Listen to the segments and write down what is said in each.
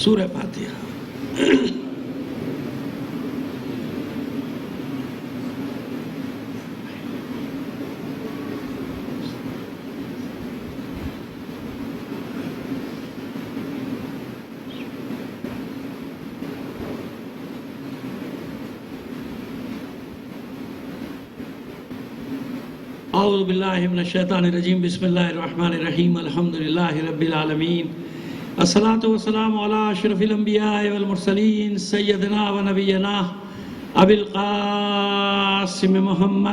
سورہ فاتحہ۔ اعوذ باللہ من الشیطان الرجیم، بسم اللہ الرحمن الرحیم، الحمدللہ رب العالمین، الصلاۃ والسلام علی اشرف الانبیاء والمرسلین، سیدنا و نبینا ابی القاسم محمد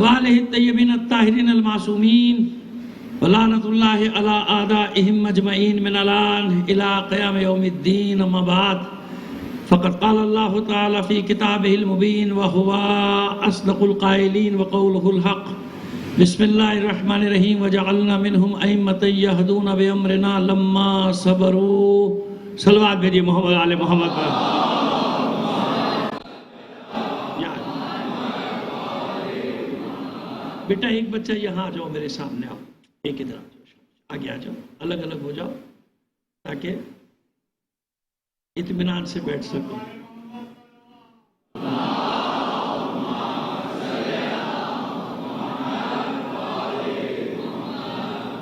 وآلہ الطیبین الطاہرین المعصومین، ولعنۃ اللہ علی اعدائہم اجمعین من الان الی قیام یوم الدین، اما بعد فقد قال اللہ تعالی فی کتابہ المبین وہو اصدق القائلین وقولہ الحق۔ بسم اللہ الرحمن الرحیم، وجعلنا منہم ائمۃ یہدون بامرنا لما صبروا۔ صلوات بھیجیے محمد آل محمد پر۔ بیٹا ایک بچہ یہاں آ جاؤ، میرے سامنے آؤ، ایک ادھر آ جاؤ، آگے آ جاؤ، الگ الگ ہو جاؤ تاکہ اطمینان سے بیٹھ سکو۔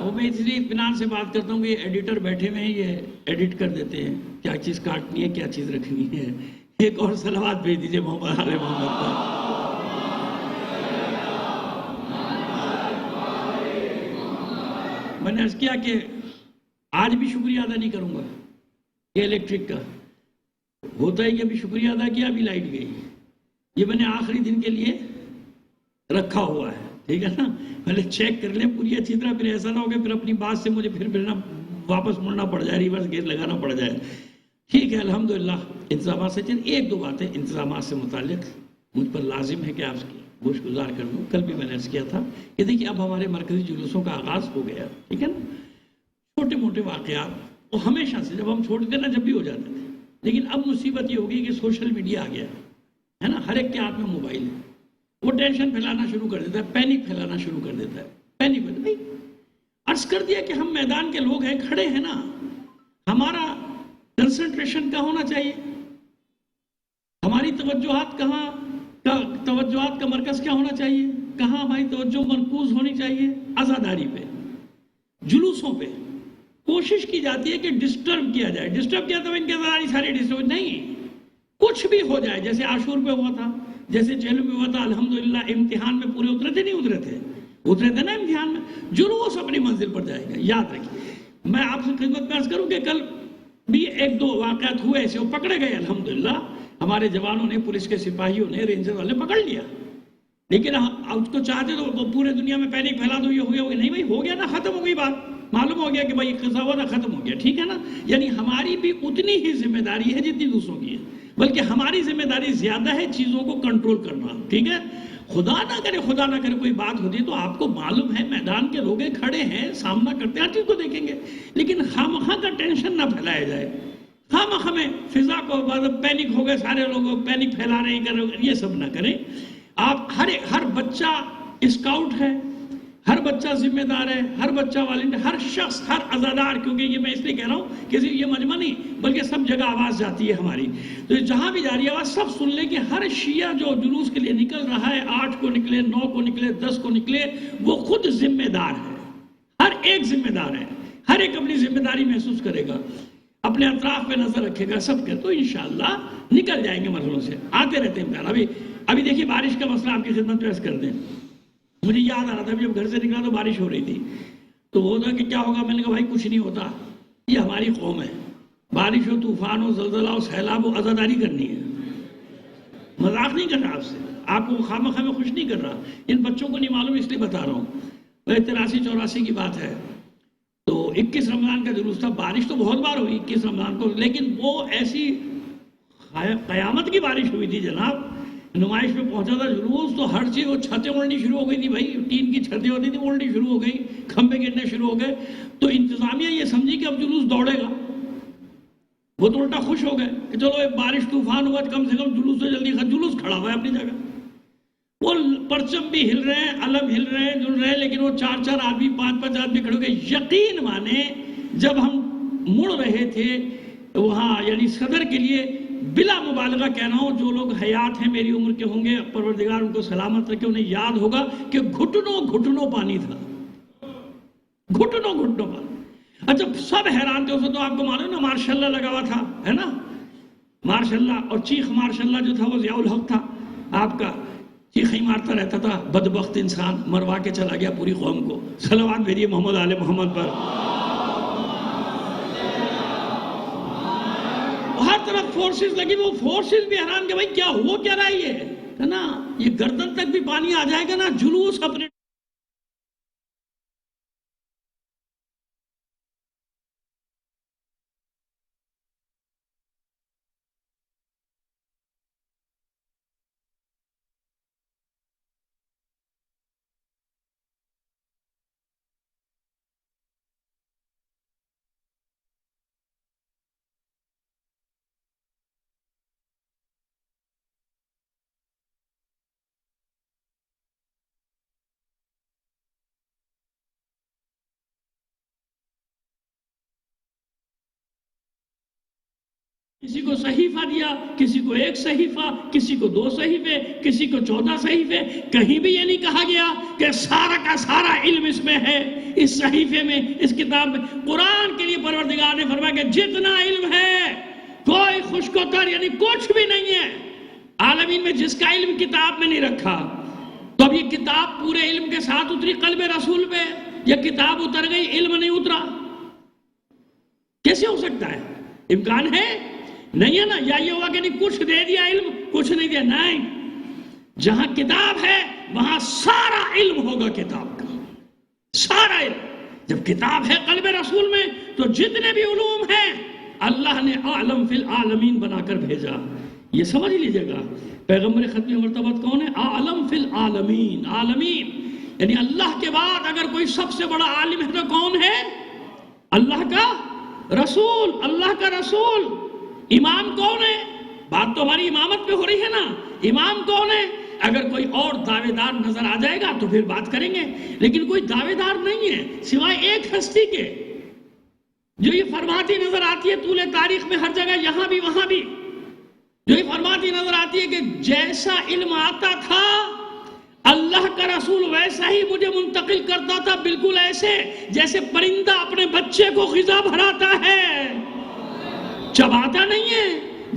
وہ میں اس لیے اطمینان سے بات کرتا ہوں کہ یہ ایڈیٹر بیٹھے ہوئے ہیں، یہ ایڈٹ کر دیتے ہیں کیا چیز کاٹنی ہے کیا چیز رکھنی ہے۔ ایک اور صلوات بھیج دیجیے محمد آل محمد پر۔ میں نے عرض کیا کہ آج بھی شکریہ ادا نہیں کروں گا یہ الیکٹرک کا، ہوتا ہے کہ ابھی شکریہ ادا کیا، ابھی لائٹ گئی، یہ میں نے آخری دن کے لیے رکھا ہوا ہے، ٹھیک ہے نا۔ پہلے چیک کر لیں پوری اچھی طرح، پھر ایسا نہ ہو کہ پھر اپنی بات سے مجھے پھر واپس مڑنا پڑ جائے، ریورس گیئر لگانا پڑ جائے۔ ٹھیک ہے، الحمدللہ انتظامات سے چل۔ ایک دو باتیں انتظامات سے متعلق مجھ پر لازم ہے کہ آپ کی گوش گزار کر دوں۔ کل بھی میں نے عرض کیا تھا کہ دیکھیے اب ہمارے مرکزی جلوسوں کا آغاز ہو گیا، ٹھیک ہے نا۔ چھوٹے موٹے واقعات وہ ہمیشہ سے جب ہم چھوٹتے نا جب بھی ہو جاتے تھے، لیکن اب مصیبت یہ ہوگی کہ سوشل میڈیا آ گیا ہے نا، ہر ایک کے ہاتھ میں موبائل ہے، وہ ٹینشن پھیلانا شروع کر دیتا ہے، پینک پھیلانا شروع کر دیتا ہے۔ پینک بھائی عرض کر دیا کہ ہم میدان کے لوگ ہیں، کھڑے ہیں نا، ہمارا کنسنٹریشن کہاں ہونا چاہیے، ہماری توجہات کہاں، توجہات کا مرکز کیا ہونا چاہیے، کہاں ہماری توجہ مرکوز ہونی چاہیے؟ عزاداری پہ، جلوسوں پہ۔ کوشش کی جاتی ہے کہ ڈسٹرب کیا جائے، ڈسٹرب کیا تو ان کے ساری ڈسٹرب نہیں، کچھ بھی ہو جائے، جیسے عاشور پہ ہوا تھا، جیسے جہلم میں ہوا تھا، الحمدللہ امتحان میں پورے اترے تھے نہیں اترے تھے، اترے تھے نا امتحان میں۔ جلوس اپنی منزل پر جائے گا، یاد رکھیے۔ میں آپ سے خدمت میں عرض کروں کہ کل بھی ایک دو واقعات ہوئے ایسے، وہ پکڑے گئے الحمدللہ، ہمارے جوانوں نے، پولیس کے سپاہیوں نے، رینجر والے پکڑ لیا، لیکن اس کو چاہتے تو پورے دنیا میں پینک پھیلا دو، یہ ہو گیا، نہیں بھائی ہو گیا نا، ختم ہو گئی بات، معلوم ہو گیا کہ بھائی قصہ ہوا تھا، ختم ہو گیا، ٹھیک ہے نا۔ یعنی ہماری بھی اتنی ہی ذمہ داری ہے جتنی دوسروں کی ہے، بلکہ ہماری ذمہ داری زیادہ ہے چیزوں کو کنٹرول کرنا، ٹھیک ہے۔ خدا نہ کرے کوئی بات ہوتی ہے تو آپ کو معلوم ہے میدان کے لوگ کھڑے ہیں، سامنا کرتے ہیں، ہر چیز کو دیکھیں گے، لیکن خواہ کا ٹینشن نہ پھیلایا جائے، ہمیں فضا کو پینک ہو گئے، سارے لوگ پینک پھیلا رہے ہیں، یہ سب نہ کریں۔ آپ ہر بچہ اسکاؤٹ ہے، ہر بچہ ذمہ دار ہے، ہر بچہ والنٹیئر، ہر شخص، ہر عزادار، کیونکہ یہ میں اس لیے کہہ رہا ہوں کہ یہ مجمع نہیں بلکہ سب جگہ آواز جاتی ہے ہماری، تو جہاں بھی جا رہی ہے آواز سب سن لیں کہ ہر شیعہ جو جلوس کے لیے نکل رہا ہے، 8 کو نکلے، 9 کو نکلے، 10 کو نکلے، وہ خود ذمہ دار ہے، ہر ایک ذمہ دار ہے، ہر ایک اپنی ذمہ داری محسوس کرے گا، اپنے اطراف پہ نظر رکھے گا، سب کے، تو انشاءاللہ نکل جائیں گے مرحلوں سے، آتے رہتے ہیں امتحان۔ ابھی دیکھیے بارش کا مسئلہ آپ کی خدمت میں عرض کر دیں، مجھے یاد آ رہا تھا جب گھر سے نکلا تو بارش ہو رہی تھی، تو وہ تھا کہ کیا ہوگا، میں نے کہا بھائی کچھ نہیں ہوتا، یہ ہماری قوم ہے، بارش ہو، طوفان ہو، زلزلہ ہو، سیلاب ہو، عزاداری کرنی ہے، مذاق نہیں کر رہا آپ سے، آپ کو خواہ مخواہ میں خوش نہیں کر رہا، ان بچوں کو نہیں معلوم اس لیے بتا رہا ہوں۔ 83-84 کی بات ہے، تو 21 رمضان کا جلوس تھا، بارش تو بہت بار ہوئی 21 رمضان کو، لیکن وہ ایسی قیامت کی بارش ہوئی تھی جناب، نمائش میں پہنچا تھا جلوس، تو ہر چیز، وہ چھتیں اڑنی شروع ہو گئی تھی بھائی، ٹین کی چھتیں ہوتی تھی اڑنی شروع ہو گئی، کھمبے گرنے شروع ہو گئے، تو انتظامیہ یہ سمجھی کہ اب جلوس دوڑے گا، وہ تو الٹا خوش ہو گئے کہ چلو ایک بارش طوفان ہوا، کم سے کم جلوس سے جلدی جلوس کھڑا ہوا ہے اپنی جگہ، وہ پرچم بھی ہل رہے ہیں، علم ہل رہے ہیں، جل رہے ہیں، لیکن وہ 4 آدمی 5 آدمی کھڑے ہو گئے. یقین مانے جب ہم مڑ رہے تھے وہاں یعنی صدر کے لیے، بلا مبالغہ کہہ رہا ہوں، جو لوگ حیات ہیں میری عمر کے ہوں گے، پروردگار ان کو سلامت رکھے، انہیں یاد ہوگا کہ گھٹنوں پانی تھا، گھٹنوں پانی. اچھا سب حیران تھے. اسے تو آپ کو معلوم نا ماشاءاللہ لگا ہوا تھا، ہے نا، ماشاءاللہ. اور چیخ ماشاءاللہ جو تھا وہ ضیاء الحق تھا آپ کا، چیخ ہی مارتا رہتا تھا. بدبخت انسان مروا کے چلا گیا پوری قوم کو. صلوات بھیجیے محمد آل محمد پر. ہر طرف فورسز لگی، وہ فورسز بھی حیران کہ بھائی کیا ہو کیا رہا ہے نا، یہ گردن تک بھی پانی آ جائے گا نا. جلوس اپنے کسی کو صحیفہ دیا، کسی کو 1 صحیفہ، کسی کو 2 صحیفے، کسی کو 14 صحیفے. کہیں بھی یہ نہیں کہا گیا کہ سارا کا سارا علم اس میں ہے، اس صحیفے میں، اس کتاب میں. قرآن کے لیے پروردگار نے فرمایا کہ جتنا علم ہے کوئی خشک و تر یعنی کچھ بھی نہیں ہے عالمین میں جس کا علم کتاب میں نہیں رکھا. تو اب یہ کتاب پورے علم کے ساتھ اتری قلب رسول پہ، یہ کتاب اتر گئی علم نہیں اترا؟ کیسے ہو سکتا ہے؟ امکان ہے نہیں ہے نا. یا یہ ہوا کہ نہیں کچھ دے دیا علم، کچھ نہیں دیا. نہیں، جہاں کتاب ہے وہاں سارا علم ہوگا کتاب کا، سارا علم. جب کتاب ہے قلب رسول میں تو جتنے بھی علوم ہیں اللہ نے عالم فی العالمین بنا کر بھیجا. یہ سمجھ لیجئے گا پیغمبر ختم مرتبت کون ہے؟ عالم فی العالمین. عالمین یعنی اللہ کے بعد اگر کوئی سب سے بڑا عالم ہے تو کون ہے؟ اللہ کا رسول. اللہ کا رسول. امام کون ہے؟ بات تو ہماری امامت پہ ہو رہی ہے نا. امام کون ہے؟ اگر کوئی اور دعوے دار نظر آ جائے گا تو پھر بات کریں گے، لیکن کوئی دعوے دار نہیں ہے سوائے ایک ہستی کے جو یہ فرماتی نظر آتی ہے طول تاریخ میں ہر جگہ، یہاں بھی وہاں بھی، جو یہ فرماتی نظر آتی ہے کہ جیسا علم آتا تھا اللہ کا رسول ویسا ہی مجھے منتقل کرتا تھا، بالکل ایسے جیسے پرندہ اپنے بچے کو غذا بھراتا ہے، چباتا نہیں ہے،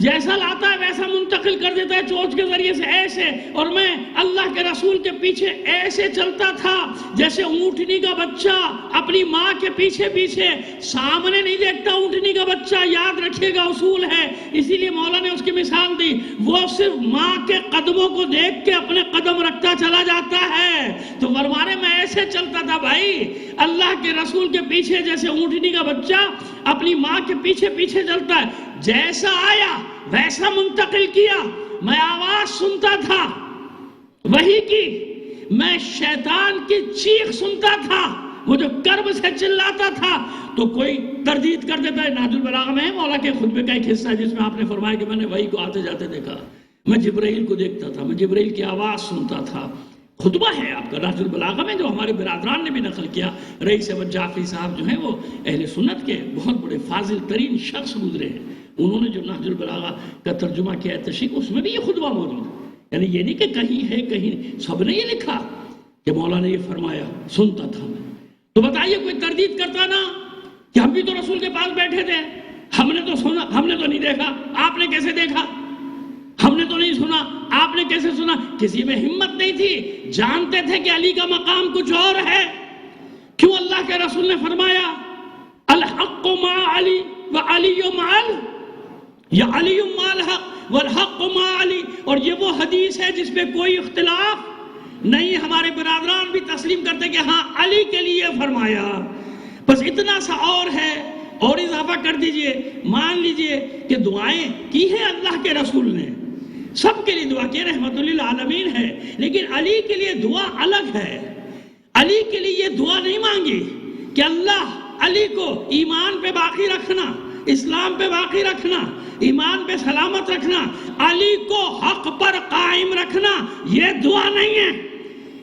جیسا لاتا ہے ویسا منتقل کر دیتا ہے چونچ کے ذریعے سے ایسے. اور میں اللہ کے رسول کے پیچھے ایسے چلتا تھا جیسے اونٹنی کا بچہ اپنی ماں کے پیچھے پیچھے، سامنے نہیں دیکھتا اونٹنی کا بچہ. یاد رکھیے گا اصول ہے، اسی لیے مولا نے اس کی مثال دی. وہ صرف ماں کے قدموں کو دیکھ کے اپنے قدم رکھتا چلا جاتا ہے. تو فرمانے میں ایسے چلتا تھا بھائی اللہ کے رسول کے پیچھے جیسے اونٹنی کا بچہ اپنی ماں کے پیچھے پیچھے چلتا ہے. جیسا آیا ویسا منتقل کیا. میں آواز سنتا تھا وہی کی، میں شیطان کی چیخ سنتا تھا وہ جو کرب سے چلاتا تھا. تو کوئی تردید کر دیتا ہے. نہج البلاغہ میں مولا کے خطبے کا ایک حصہ ہے جس میں آپ نے فرمایا کہ میں نے وہی کو آتے جاتے دیکھا، میں جبرائیل کو دیکھتا تھا، میں جبرائیل کی آواز سنتا تھا. خطبہ ہے آپ کا نہج البلاغہ میں جو ہمارے برادران نے بھی نقل کیا. رئیس احمد جعفری صاحب جو ہیں وہ اہل سنت کے بہت بڑے فاضل ترین شخص گزرے ہیں. انہوں نے جو نہج البلاغہ کا ترجمہ کیا ہے تشریح، اس میں بھی یہ خطبہ موجود ہے. یعنی یہ نہیں کہ کہیں ہے کہیں، سب نے یہ لکھا کہ مولا نے یہ فرمایا، سنتا تھا میں. تو بتائیے کوئی تردید کرتا نا کہ ہم بھی تو رسول کے پاس بیٹھے تھے، ہم نے تو سنا، ہم نے تو نہیں دیکھا. آپ نے کیسے دیکھا؟ ہم نے تو نہیں سنا، آپ نے کیسے سنا؟ کسی میں ہمت نہیں تھی. جانتے تھے کہ علی کا مقام کچھ اور ہے. کیوں اللہ کے رسول نے فرمایا الحق مع علی وعلی مع یا علی مع الحق والحق مع علی. اور یہ وہ حدیث ہے جس میں کوئی اختلاف نہیں. ہمارے برادران بھی تسلیم کرتے کہ ہاں علی کے لیے فرمایا. بس اتنا سا اور ہے، اور اضافہ کر دیجئے. مان لیجئے کہ دعائیں کی ہیں اللہ کے رسول نے، سب کے لیے دعا کی، رحمت للعالمین ہے، لیکن علی کے لیے دعا الگ ہے. علی کے لیے یہ دعا نہیں مانگی کہ اللہ علی کو ایمان پہ باقی رکھنا، اسلام پہ باقی رکھنا، ایمان پہ سلامت رکھنا، علی کو حق پر قائم رکھنا. یہ دعا نہیں ہے.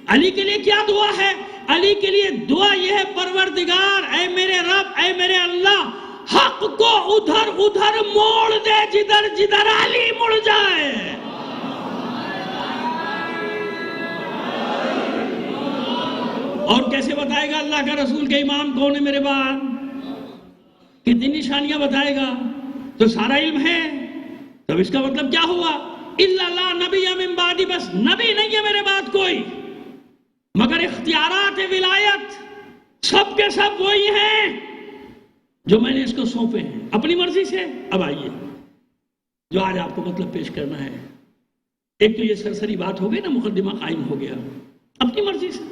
علی کے لیے کیا دعا ہے؟ علی کے لیے دعا یہ ہے، پروردگار اے میرے رب، اے میرے اللہ، حق کو ادھر ادھر موڑ دے جدھر جدھر علی مڑ جائے۔ اور کیسے بتائے گا اللہ کا رسول کے امام کون ہے میرے بعد؟ کتنی نشانیاں بتائے گا؟ تو سارا علم ہے۔ تب اس کا مطلب کیا ہوا؟ الا لا نبی من بعدی، بس نبی نہیں ہے میرے بعد کوئی، مگر اختیارات ولایت سب کے سب وہی ہیں جو میں نے اس کو سونپے ہیں اپنی مرضی سے۔ اب آئیے جو آج آپ کو مطلب پیش کرنا ہے، ایک تو یہ سرسری بات ہو گئی نا، مقدمہ قائم ہو گیا اپنی مرضی سے۔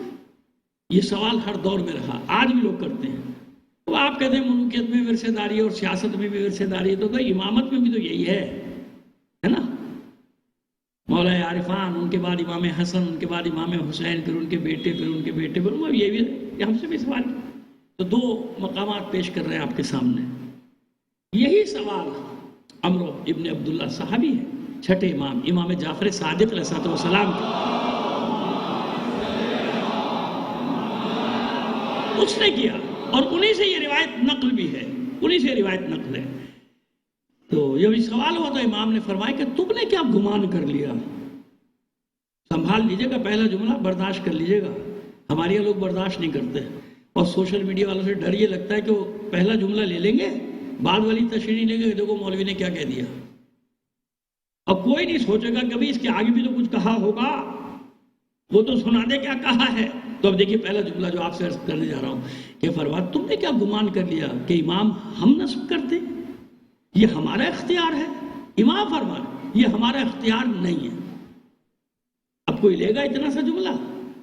یہ سوال ہر دور میں رہا، آج بھی لوگ کرتے ہیں۔ تو آپ کہتے ہیں ملوکیت میں ورثہ داری ہے اور سیاست میں بھی ورثہ داری ہے، تو امامت میں بھی تو یہی ہے نا؟ مولا عارفان، ان کے بعد امام حسن، ان کے بعد امام حسین، پھر ان کے بیٹے، پھر ان کے بیٹے، پھر یہ بھی ہم سے بھی سوال ہے۔ تو دو مقامات پیش کر رہے ہیں آپ کے سامنے۔ یہی سوال عمرو ابن عبداللہ صحابی ہے، چھٹے امام، امام جعفر صادق علیہ السلام کے، اس نے کیا، اور انہی سے یہ روایت نقل بھی ہے، انہی سے روایت نقل ہے۔ تو یہ سوال ہوا تو امام نے فرمایا کہ تم نے کیا گمان کر لیا؟ سنبھال لیجئے گا پہلا جملہ، برداشت کر لیجئے گا، ہمارے یہاں لوگ برداشت نہیں کرتے، اور سوشل میڈیا والوں سے ڈر یہ لگتا ہے کہ وہ پہلا جملہ لے لیں گے، بعد والی تشریح لیں گے، دیکھو مولوی نے کیا کہہ دیا۔ اب کوئی نہیں سوچے گا کبھی اس کے آگے بھی تو کچھ کہا ہوگا، وہ تو سنا دے کیا کہا ہے۔ تو اب دیکھیے پہلا جملہ جو آپ سے عرض کرنے جا رہا ہوں کہ فرمایا تم نے کیا گمان کر لیا کہ امام ہم نصب کرتے؟ یہ ہمارا اختیار ہے۔ امام فرمایا یہ ہمارا اختیار نہیں ہے۔ اب کوئی لے گا اتنا سا جملہ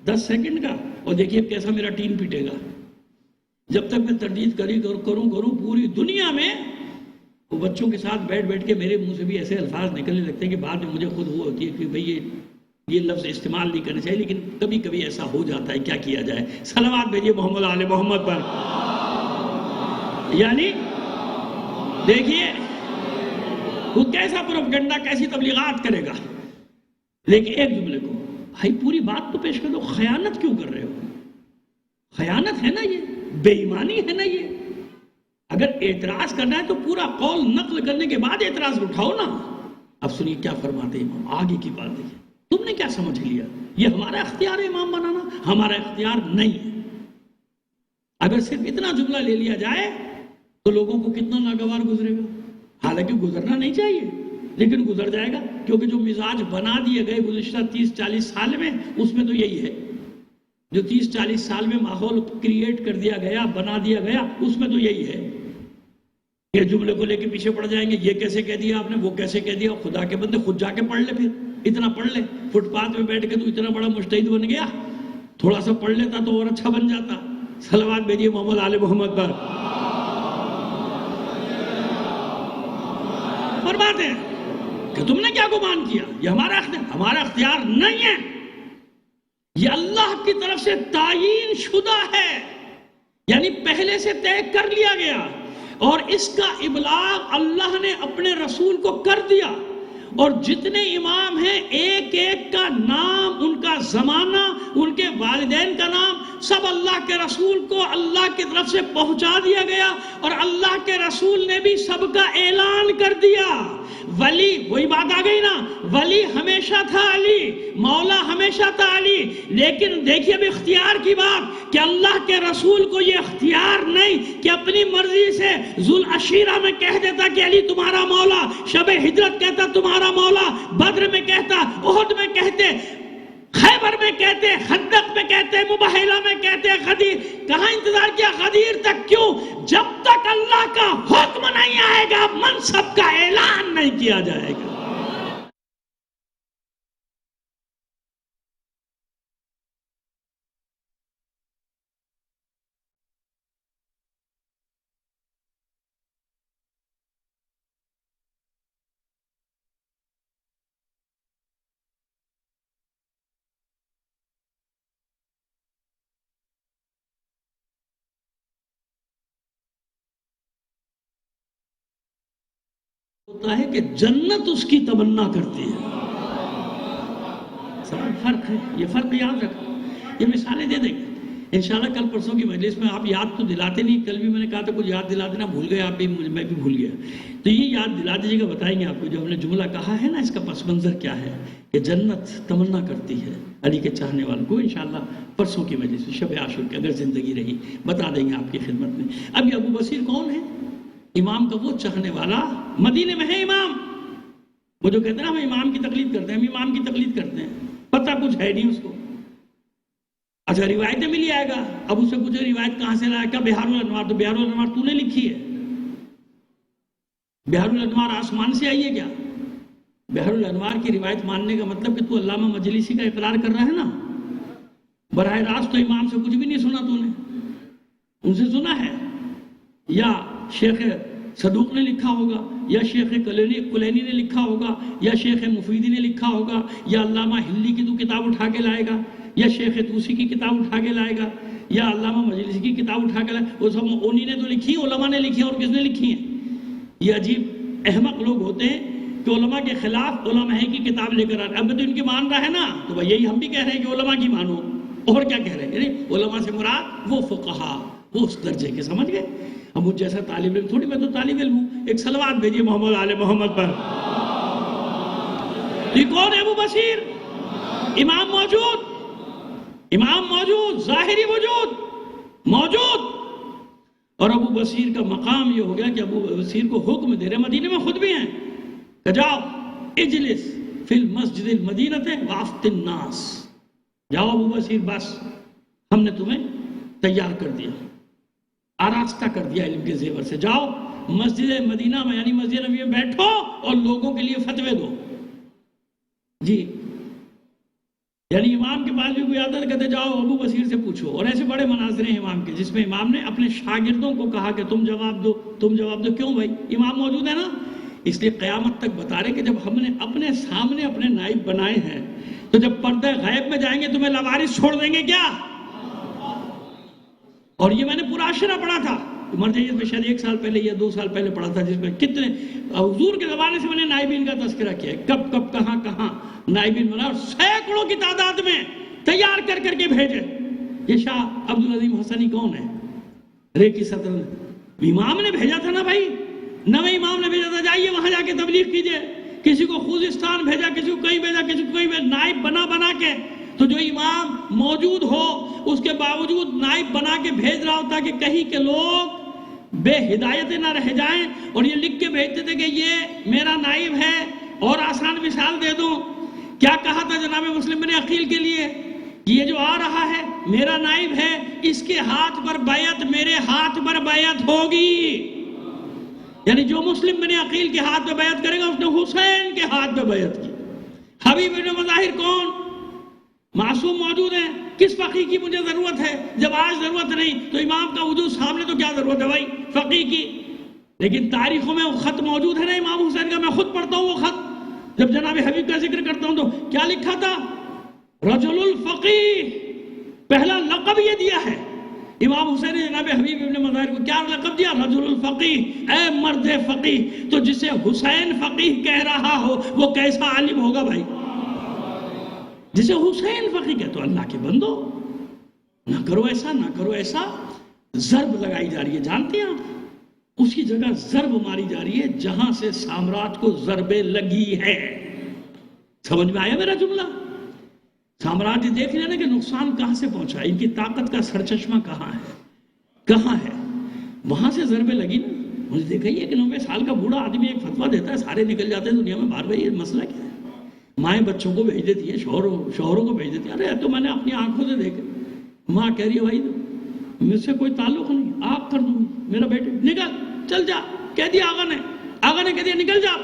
10 سیکنڈ کا، اور دیکھیے کیسا میرا ٹین پیٹے گا۔ جب تک میں تردید کروں پوری دنیا میں وہ بچوں کے ساتھ بیٹھ کے میرے منہ سے بھی ایسے الفاظ نکلنے لگتے ہیں کہ بعد میں مجھے خود وہ ہوتی ہے کہ بھئی یہ لفظ استعمال نہیں کرنا چاہیے، لیکن کبھی کبھی ایسا ہو جاتا ہے، کیا کیا جائے۔ صلوات بھیجیے محمد آل محمد پر۔ یعنی دیکھیے وہ کیسا پروپیگنڈا، کیسی تبلیغات کرے گا، لیکن ایک جملے کو بھائی پوری بات تو پیش کر دو۔ خیانت کیوں کر رہے ہو؟ خیانت ہے نا، یہ بے ایمانی ہے نا۔ یہ اگر اعتراض کرنا ہے تو پورا قول نقل کرنے کے بعد اعتراض اٹھاؤ نا۔ اب سنیے کیا فرماتے ہیں امام، آگے کی بات دیکھیے۔ تم نے کیا سمجھ لیا یہ ہمارا اختیار ہے امام بنانا؟ ہمارا اختیار نہیں ہے۔ اگر صرف اتنا جملہ لے لیا جائے تو لوگوں کو کتنا ناگوار گزرے گا، حالانکہ گزرنا نہیں چاہیے لیکن گزر جائے گا، کیونکہ جو مزاج بنا دیے گئے گزشتہ 30-40 سال میں، اس میں تو یہی ہے۔ جو 30-40 سال میں ماحول کریٹ کر دیا گیا، بنا دیا گیا، اس میں تو یہی ہے۔ یہ جملے کو لے کے پیچھے پڑ جائیں گے، یہ کیسے کہہ دیا آپ نے، وہ کیسے کہہ دیا۔ خدا کے بندے خود جا کے پڑھ لے، پھر اتنا پڑھ لے۔ فٹ پاتھ میں بیٹھ کے تو اتنا بڑا مجتہد بن گیا، تھوڑا سا پڑھ لیتا تو اور اچھا بن جاتا۔ صلوات بھیجیے محمد آل محمد پر۔ فرماتے ہیں کہ تم نے کیا گمان کیا یہ ہمارا اختیار نہیں ہے، یہ اللہ کی طرف سے تعیین شدہ ہے، یعنی پہلے سے طے کر لیا گیا، اور اس کا ابلاغ اللہ نے اپنے رسول کو کر دیا۔ اور جتنے امام ہیں ایک ایک کا نام، ان کا زمانہ، ان کے والدین کا نام، سب اللہ کے رسول کو اللہ کی طرف سے پہنچا دیا گیا، اور اللہ کے رسول نے بھی سب کا اعلان کر دیا۔ ولی، وہی بات آ گئی نا، ولی ہمیشہ تھا علی، مولا ہمیشہ تھا علی، لیکن دیکھیے اب اختیار کی بات کہ اللہ کے رسول کو یہ اختیار نہیں کہ اپنی مرضی سے ذوالعشیرہ میں کہہ دیتا کہ علی تمہارا مولا، شب ہجرت کہتا تمہارا مولا، بدر میں کہتا، احد میں کہتے، خیبر میں کہتے، خندق میں کہتے، مباہلہ میں کہتے، غدیر۔ کہاں انتظار کیا غدیر تک؟ کیوں؟ جب تک اللہ کا حکم نہیں آئے گا، منصب کا اعلان نہیں کیا جائے گا۔ ہوتا ہے کہ جنت اس کی تمنا کرتی ہے۔ سب فرق ہے، یہ فرق یاد رکھو۔ یہ مثالیں دے دیں گے انشاءاللہ. کل پرسوں کی مجلس میں آپ یاد تو دلاتے نہیں، کل بھی میں نے کہا تھا کچھ یاد دلا دینا، بھول گئے آپ بھی، میں بھی بھول گیا. تو یہ یاد دلا دیجیے گا، بتائیں گے آپ کو جو ہم نے جملہ کہا ہے نا، اس کا پس منظر کیا ہے کہ جنت تمنا کرتی ہے علی کے چاہنے والوں کو. انشاءاللہ پرسوں کی مجلس میں شب عاشور کی اگر زندگی رہی بتا دیں گے آپ کی خدمت میں. اب یہ ابو بصیر کون ہے؟ امام کا وہ چاہنے والا، مدینے میں ہے امام. وہ جو کہتے ہیں نا ہم امام کی تقلید کرتے ہیں، ہم امام کی تقلید کرتے ہیں، پتہ کچھ ہے نہیں اس کو. اچھا روایتیں ملی آئے گا، اب اس سے پوچھو روایت کہاں سے لایا؟ کیا بہار الانوار؟ تو بہار الانوار تو نے لکھی ہے؟ بہار الانوار آسمان سے آئی ہے کیا؟ بہار الانوار کی روایت ماننے کا مطلب کہ تو علامہ مجلسی کا اقرار کر رہا ہے نا. براہ راست تو امام سے کچھ بھی نہیں سنا، تو نے ان سے سنا ہے؟ یا شیخ صدوق نے لکھا ہوگا، یا شیخ کلینی نے لکھا ہوگا، یا شیخ مفیدی نے لکھا ہوگا، یا علامہ ہلی کی تو کتاب اٹھا کے لائے گا، یا شیخ توسی کی کتاب اٹھا کے لائے گا، یا علامہ مجلسی کی کتاب اٹھا کے لائے گا. وہ سب انہی نے تو لکھی، علماء نے لکھی. اور کس نے لکھی ہیں؟ یہ عجیب احمق لوگ ہوتے ہیں کہ علماء کے خلاف علماء کی کتاب لے کر آ رہے. اب تو ان کی مان رہا ہے نا، تو بھائی یہی ہم بھی کہہ رہے ہیں کہ علماء کی مانو. اور کیا کہہ رہے ہیں؟ یعنی علماء سے مراد وہ فقہا، وہ اس درجے کے، سمجھ گئے؟ اب مجھ جیسا طالب علم تھوڑی، میں تو طالب علم ہوں. ایک صلوات بھیجیے محمد آل محمد پر. یہ کون ہے ابو بصیر؟ امام موجود، امام موجود، ظاہری وجود موجود. اور ابو بصیر کا مقام یہ ہو گیا کہ ابو بصیر کو حکم دے رہے، مدینے میں خود بھی ہیں کہ جاؤ اجلس فی المسجد المدینۃ وافت الناس. جاؤ ابو بصیر، بس ہم نے تمہیں تیار کر دیا، آراستہ کر دیا علم کے زیور سے. جاؤ مسجد مدینہ میں یعنی مسجد نبی میں بیٹھو اور لوگوں کے لیے فتوے دو. جی یعنی امام کے پاس بھی کوئی آتا ہے، کہتے جاؤ ابو بصیر سے پوچھو. اور ایسے بڑے مناظر ہیں امام کے جس میں امام نے اپنے شاگردوں کو کہا کہ تم جواب دو، تم جواب دو. کیوں بھائی؟ امام موجود ہے نا. اس لیے قیامت تک بتا رہے کہ جب ہم نے اپنے سامنے اپنے نائب بنائے ہیں تو جب پردہ غیب میں جائیں گے تمہیں لوارث چھوڑ دیں گے کیا؟ اور یہ میں نے پورا عشرہ پڑھا تھا مرجعیت میں، شاید 1 سال پہلے یا 2 سال پہلے پڑھا تھا، جس میں کتنے حضور کے زمانے سے میں نے نائبین کا تذکرہ کیا ہے، کب کب کہاں کہاں نائبین بنا، اور سینکڑوں کی تعداد میں تیار کر کر کے بھیجے. یہ شاہ عبدالعظیم حسنی کون ہے؟ رے کی سطر امام نے بھیجا تھا نا بھائی، نویں امام نے بھیجا تھا، جائیے وہاں جا کے تبلیغ کیجئے. کسی کو خوزستان بھیجا، کسی کو کہیں بھیجا، کسی کو کہیں بھیجا، نائب بنا کے. تو جو امام موجود ہو اس کے باوجود نائب بنا کے بھیج رہا ہوتا کہ کہیں کے لوگ بے ہدایت نہ رہ جائیں. اور یہ لکھ کے بھیجتے تھے کہ یہ میرا نائب ہے. اور آسان مثال دے دوں، کیا کہا تھا جناب مسلم بن عقیل کے لیے؟ یہ جو آ رہا ہے میرا نائب ہے، اس کے ہاتھ پر بیعت میرے ہاتھ پر بیعت ہوگی. یعنی جو مسلم بن عقیل کے ہاتھ پہ بیعت کرے گا اس نے حسین کے ہاتھ پہ بیعت کی. حبیب بن مظاہر کون؟ معصوم موجود ہیں. کس فقیہ کی مجھے ضرورت ہے؟ جب آج ضرورت نہیں تو امام کا وجود سامنے تو کیا ضرورت ہے بھائی فقیہ کی؟ لیکن تاریخوں میں وہ خط موجود ہے نا امام حسین کا. میں خود پڑھتا ہوں وہ خط، جب جناب حبیب کا ذکر کرتا ہوں تو کیا لکھا تھا؟ رجل الفقیہ. پہلا لقب یہ دیا ہے امام حسین نے جناب حبیب ابن مظاہر کو. کیا لقب دیا؟ رجل الفقیہ، اے مرد فقیہ. تو جسے حسین فقیہ کہہ رہا ہو وہ کیسا عالم ہوگا بھائی؟ جسے حسین فقیہ کہہ. تو اللہ کے بندو نہ کرو ایسا، نہ کرو ایسا. ضرب لگائی جا رہی ہے، جانتے ہیں آپ؟ اس کی جگہ ضرب ماری جا رہی ہے جہاں سے سامراٹ کو ضربیں لگی ہے. سمجھ میں آیا میرا جملہ؟ سامراٹ یہ دیکھ لینا کہ نقصان کہاں سے پہنچا، ان کی طاقت کا سرچشمہ کہاں ہے، کہاں ہے. وہاں سے ضربیں لگی نا. مجھے دیکھا یہ کہ 90 سال کا بوڑھا آدمی ایک فتویٰ دیتا ہے، سارے نکل جاتے ہیں دنیا میں باہر. بھائی یہ مسئلہ کیا ہے؟ مائیں بچوں کو بھیج دیتی ہیں، شوہروں کو بھیج دیتی ہیں. ارے تو میں نے اپنی آنکھوں سے دیکھا. ماں کہہ رہی ہے بھائی مجھ سے کوئی تعلق نہیں، آپ کر دوں میرا بیٹے، نکل چل جا. کہہ دیا آغا نے کہہ دیا نکل جا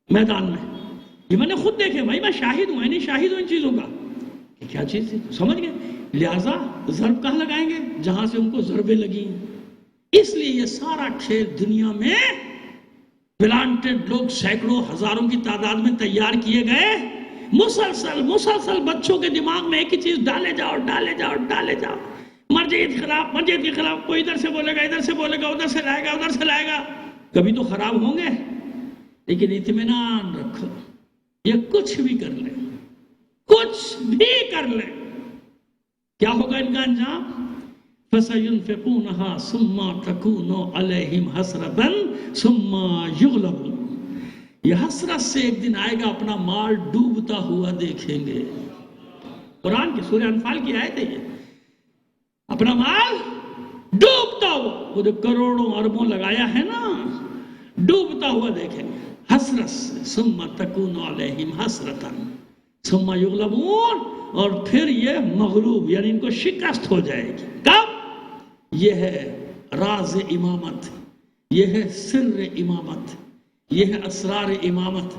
میدان میں. یہ میں نے خود دیکھے بھائی، میں شاہد ہوں، میں نہیں شاہد ہوں ان چیزوں کا کہ کیا چیز تھی. سمجھ گئے؟ لہٰذا ضرب کہاں لگائیں گے؟ جہاں سے ان کو ضربیں لگی. اس لیے یہ سارا کھیل دنیا میں پلانٹڈ لوگ سینکڑوں ہزاروں کی تعداد میں تیار کیے گئے. مسلسل بچوں کے دماغ میں ایک ہی چیز ڈالے جاؤ. مرجعیت کے خلاف. کوئی ادھر سے بولے گا، ادھر سے بولے گا، ادھر سے لائے گا. کبھی تو خراب ہوں گے، لیکن اطمینان رکھو یہ کچھ بھی کر لیں، کیا ہوگا ان کا انجام؟ فَسَيُنْفِقُونَهَا ثُمَّ تَكُونُ عَلَيْهِمْ حَسْرَةً ثُمَّ يُغْلَبُونَ، یہ حسرت سے ایک دن آئے گا اپنا مال ڈوبتا ہوا دیکھیں گے۔ قرآن کی سورہ انفال کی آیت ہے یہ، اپنا مال ڈوبتا ہوا، وہ جو کروڑوں اربوں لگایا ہے نا، ڈوبتا ہوا دیکھیں گے حسرت سے۔ ثُمَّ تَكُونُ عَلَيْهِمْ حَسْرَةً ثُمَّ يُغْلَبُونَ، اور پھر یہ مغلوب، یعنی ان کو شکست ہو جائے گی۔ کب؟ یہ ہے راز امامت، یہ ہے سر امامت، یہ ہے اسرار امامت،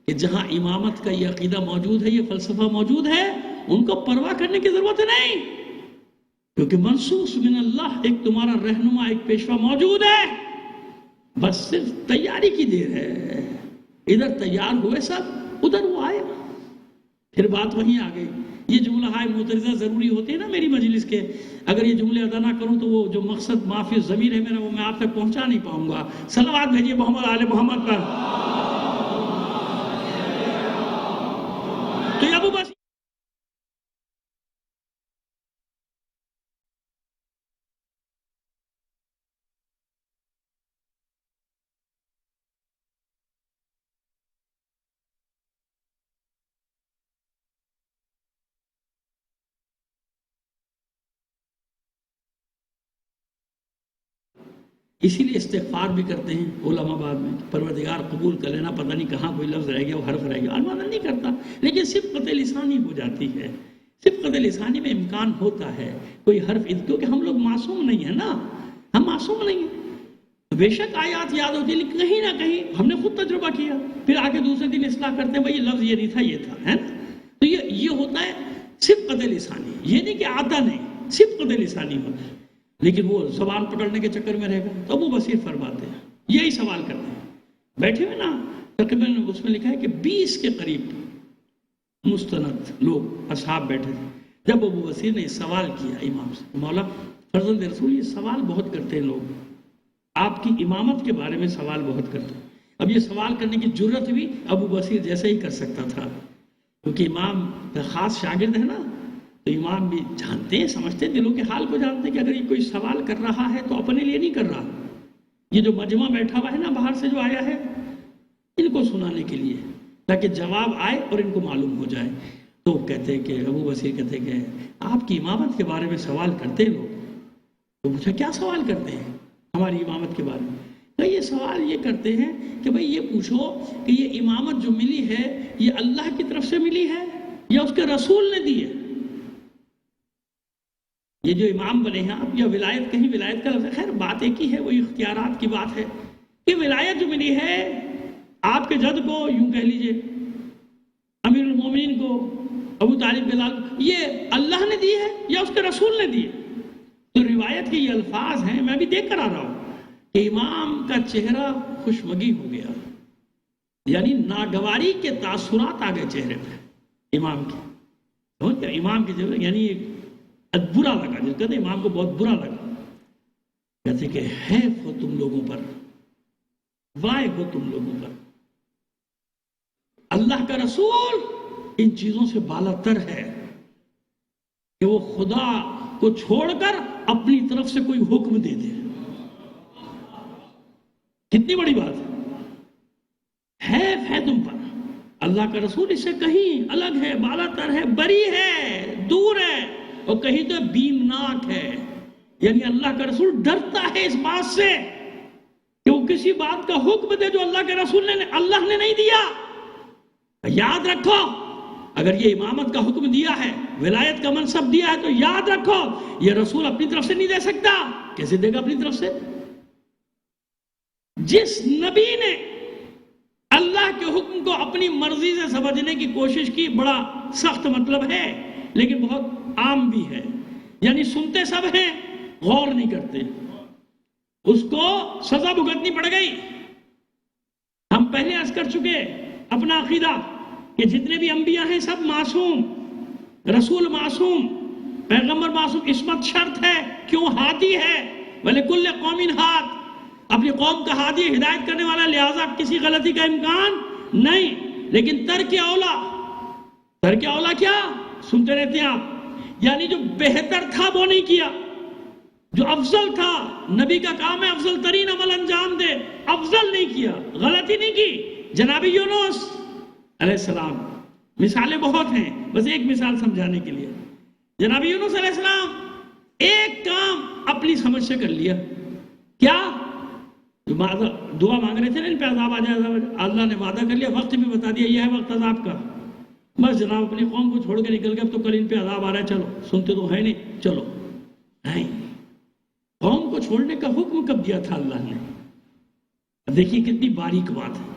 کہ جہاں امامت کا یہ عقیدہ موجود ہے، یہ فلسفہ موجود ہے، ان کو پرواہ کرنے کی ضرورت نہیں، کیونکہ منصوص من اللہ ایک تمہارا رہنما، ایک پیشوا موجود ہے، بس صرف تیاری کی دیر ہے۔ ادھر تیار ہوئے سب، ادھر وہ آئے گا۔ پھر بات وہیں آ گئی، یہ جملہ ہائے معترضہ ضروری ہوتے ہیں نا میری مجلس کے، اگر یہ جملے ادا نہ کروں تو وہ جو مقصد معافی ضمیر ہے میرا، وہ میں آپ تک پہنچا نہیں پاؤں گا۔ صلوات بھیجیے محمد آل محمد پر۔ تو یہ ابو بصیر اسی لیے استغفار بھی کرتے ہیں علماء بعد میں، پروردگار قبول کر لینا، پتہ نہیں کہاں کوئی لفظ رہ گیا، وہ حرف رہ گیا، المانہ نہیں کرتا، لیکن صبغۃ لسانی ہو جاتی ہے۔ صبغۃ لسانی میں امکان ہوتا ہے کوئی حرف، کیونکہ ہم لوگ معصوم نہیں ہیں نا، ہم معصوم نہیں ہیں، بے شک آیات یاد ہوتی، لیکن کہیں نہ کہیں ہم نے خود تجربہ کیا، پھر آگے دوسرے دن اصلاح کرتے ہیں، بھائی یہ لفظ یہ نہیں تھا، یہ تھا، ہے نا۔ تو یہ ہوتا ہے صبغۃ لسانی، یہ نہیں کہ آتا نہیں، صبغۃ لسانی ہوتا ہے، لیکن وہ زبان پکڑنے کے چکر میں رہے گا۔ تو ابو بصیر فرماتے ہیں، یہی سوال کرتے ہیں، بیٹھے ہوئے نا، تقریباً اس میں لکھا ہے کہ 20 کے قریب مستند لوگ اصحاب بیٹھے تھے۔ جب ابو بصیر نے سوال کیا امام سے، مولا فرزند رسول، یہ سوال بہت کرتے ہیں لوگ، آپ کی امامت کے بارے میں سوال بہت کرتے ہیں۔ اب یہ سوال کرنے کی جرت بھی ابو بصیر جیسے ہی کر سکتا تھا، کیونکہ امام کا خاص شاگرد ہے نا، تو امام بھی جانتے ہیں، سمجھتے ہیں، دلوں کے حال کو جانتے ہیں کہ اگر یہ کوئی سوال کر رہا ہے تو اپنے لیے نہیں کر رہا، یہ جو مجمع بیٹھا ہوا ہے نا باہر سے جو آیا ہے، ان کو سنانے کے لیے، تاکہ جواب آئے اور ان کو معلوم ہو جائے۔ تو کہتے کہ ابو بصیر کہتے کہ آپ کی امامت کے بارے میں سوال کرتے ہیں لوگ۔ تو پوچھا کیا سوال کرتے ہیں ہماری امامت کے بارے میں؟ تو یہ سوال یہ کرتے ہیں کہ بھئی یہ پوچھو کہ یہ امامت جو ملی ہے یہ اللہ کی طرف سے ملی ہے یا اس کے رسول نے دی ہے؟ یہ جو امام بنے ہیں آپ، یا ولایت، کہیں ولایت کا لفظ، خیر بات ایک ہی ہے، وہی اختیارات کی بات ہے کہ ولایت جو ملی ہے آپ کے جد کو، یوں کہہ لیجئے امیر المومنین کو، ابو طالب بلال، یہ اللہ نے دی ہے یا اس کے رسول نے دی ہے؟ تو روایت کے یہ الفاظ ہیں، میں بھی دیکھ کر آ رہا ہوں کہ امام کا چہرہ خوشمگی ہو گیا، یعنی ناگواری کے تاثرات آ گئے چہرے پہ امام کے، امام کے چہرے، یعنی برا لگا، جس کہتے ہیں امام کو بہت برا لگا، کہتے کہ حیف ہو تم لوگوں پر، وائے ہو تم لوگوں پر، اللہ کا رسول ان چیزوں سے بالا تر ہے کہ وہ خدا کو چھوڑ کر اپنی طرف سے کوئی حکم دے دے۔ کتنی بڑی بات ہے، حیف ہے تم پر، اللہ کا رسول اس سے کہیں الگ ہے، بالا تر ہے، بری ہے، دور ہے، اور کہیں تو بیمناک ہے، یعنی اللہ کا رسول ڈرتا ہے اس بات سے کہ وہ کسی بات کا حکم دے جو اللہ کے رسول نے، اللہ نے نہیں دیا۔ یاد رکھو، اگر یہ امامت کا حکم دیا ہے، ولایت کا منصب دیا ہے، تو یاد رکھو یہ رسول اپنی طرف سے نہیں دے سکتا۔ کیسے دے گا اپنی طرف سے؟ جس نبی نے اللہ کے حکم کو اپنی مرضی سے سمجھنے کی کوشش کی، بڑا سخت مطلب ہے لیکن بہت عام بھی ہے، یعنی سنتے سب ہیں، غور نہیں کرتے، اس کو سزا بھگتنی پڑ گئی۔ ہم پہلے عرض کر چکے اپنا عقیدہ کہ جتنے بھی انبیاء ہیں سب معصوم، رسول معصوم، پیغمبر معصوم، عصمت شرط ہے، کیوں؟ ہادی ہے، وَلِكُلِّ قَوْمٍ ہاد، اپنی قوم کا ہادی، ہدایت کرنے والا، لہذا کسی غلطی کا امکان نہیں۔ لیکن ترک اولا کیا؟ سنتے رہتے ہیں آپ، یعنی جو بہتر تھا وہ نہیں کیا، جو افضل تھا، نبی کا کام ہے افضل ترین عمل انجام دے، افضل نہیں کیا، غلطی نہیں کی۔ جناب یونس علیہ السلام، مثالیں بہت ہیں، بس ایک مثال سمجھانے کے لیے، جناب یونس علیہ السلام ایک کام اپنی سمجھ سے کر لیا، کیا؟ دعا مانگ رہے تھے نا ان پہ عذاب آ جائے، اللہ نے وعدہ کر لیا، وقت بھی بتا دیا یہ ہے وقت عذاب کا، بس جناب اپنی قوم کو چھوڑ کے نکل گئے، اب تو کل ان پہ عذاب آ رہا ہے، چلو سنتے تو ہے نہیں، چلو نہیں۔ قوم کو چھوڑنے کا حکم کب دیا تھا اللہ نے؟ دیکھیے کتنی باریک بات ہے،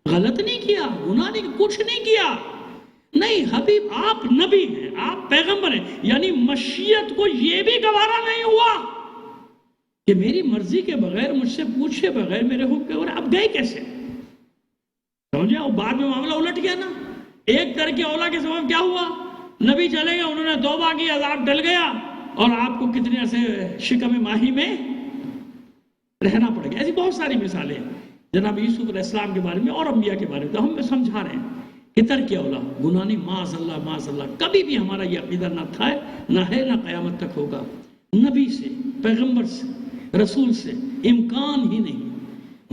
غلط نہیں کیا، گناہ نہیں، کچھ نہیں کیا، نہیں حبیب آپ نبی ہیں، آپ پیغمبر ہیں، یعنی مشیت کو یہ بھی گوارا نہیں ہوا کہ میری مرضی کے بغیر، مجھ سے پوچھے بغیر میرے حکم کے، اور اب گئے کیسے؟ سمجھے؟ اور بعد میں معاملہ الٹ گیا نا، ایک طرح کی اولا کے سبب کیا ہوا؟ نبی چلے گئے، انہوں نے توبہ کی، عذاب ٹل گیا، اور آپ کو کتنے ایسے شکم ماہی میں رہنا پڑ گیا۔ ایسی بہت ساری مثالیں ہیں جناب یوسف علیہ السلام کے بارے میں اور انبیاء کے بارے میں، تو ہم سمجھا رہے ہیں کہ ترک اولا گناہ نہیں، معاذ اللہ، کبھی بھی ہمارا یہ عقیدہ نہ تھا، نہ ہے، نہ قیامت تک ہوگا۔ نبی سے، پیغمبر سے، رسول سے امکان ہی نہیں،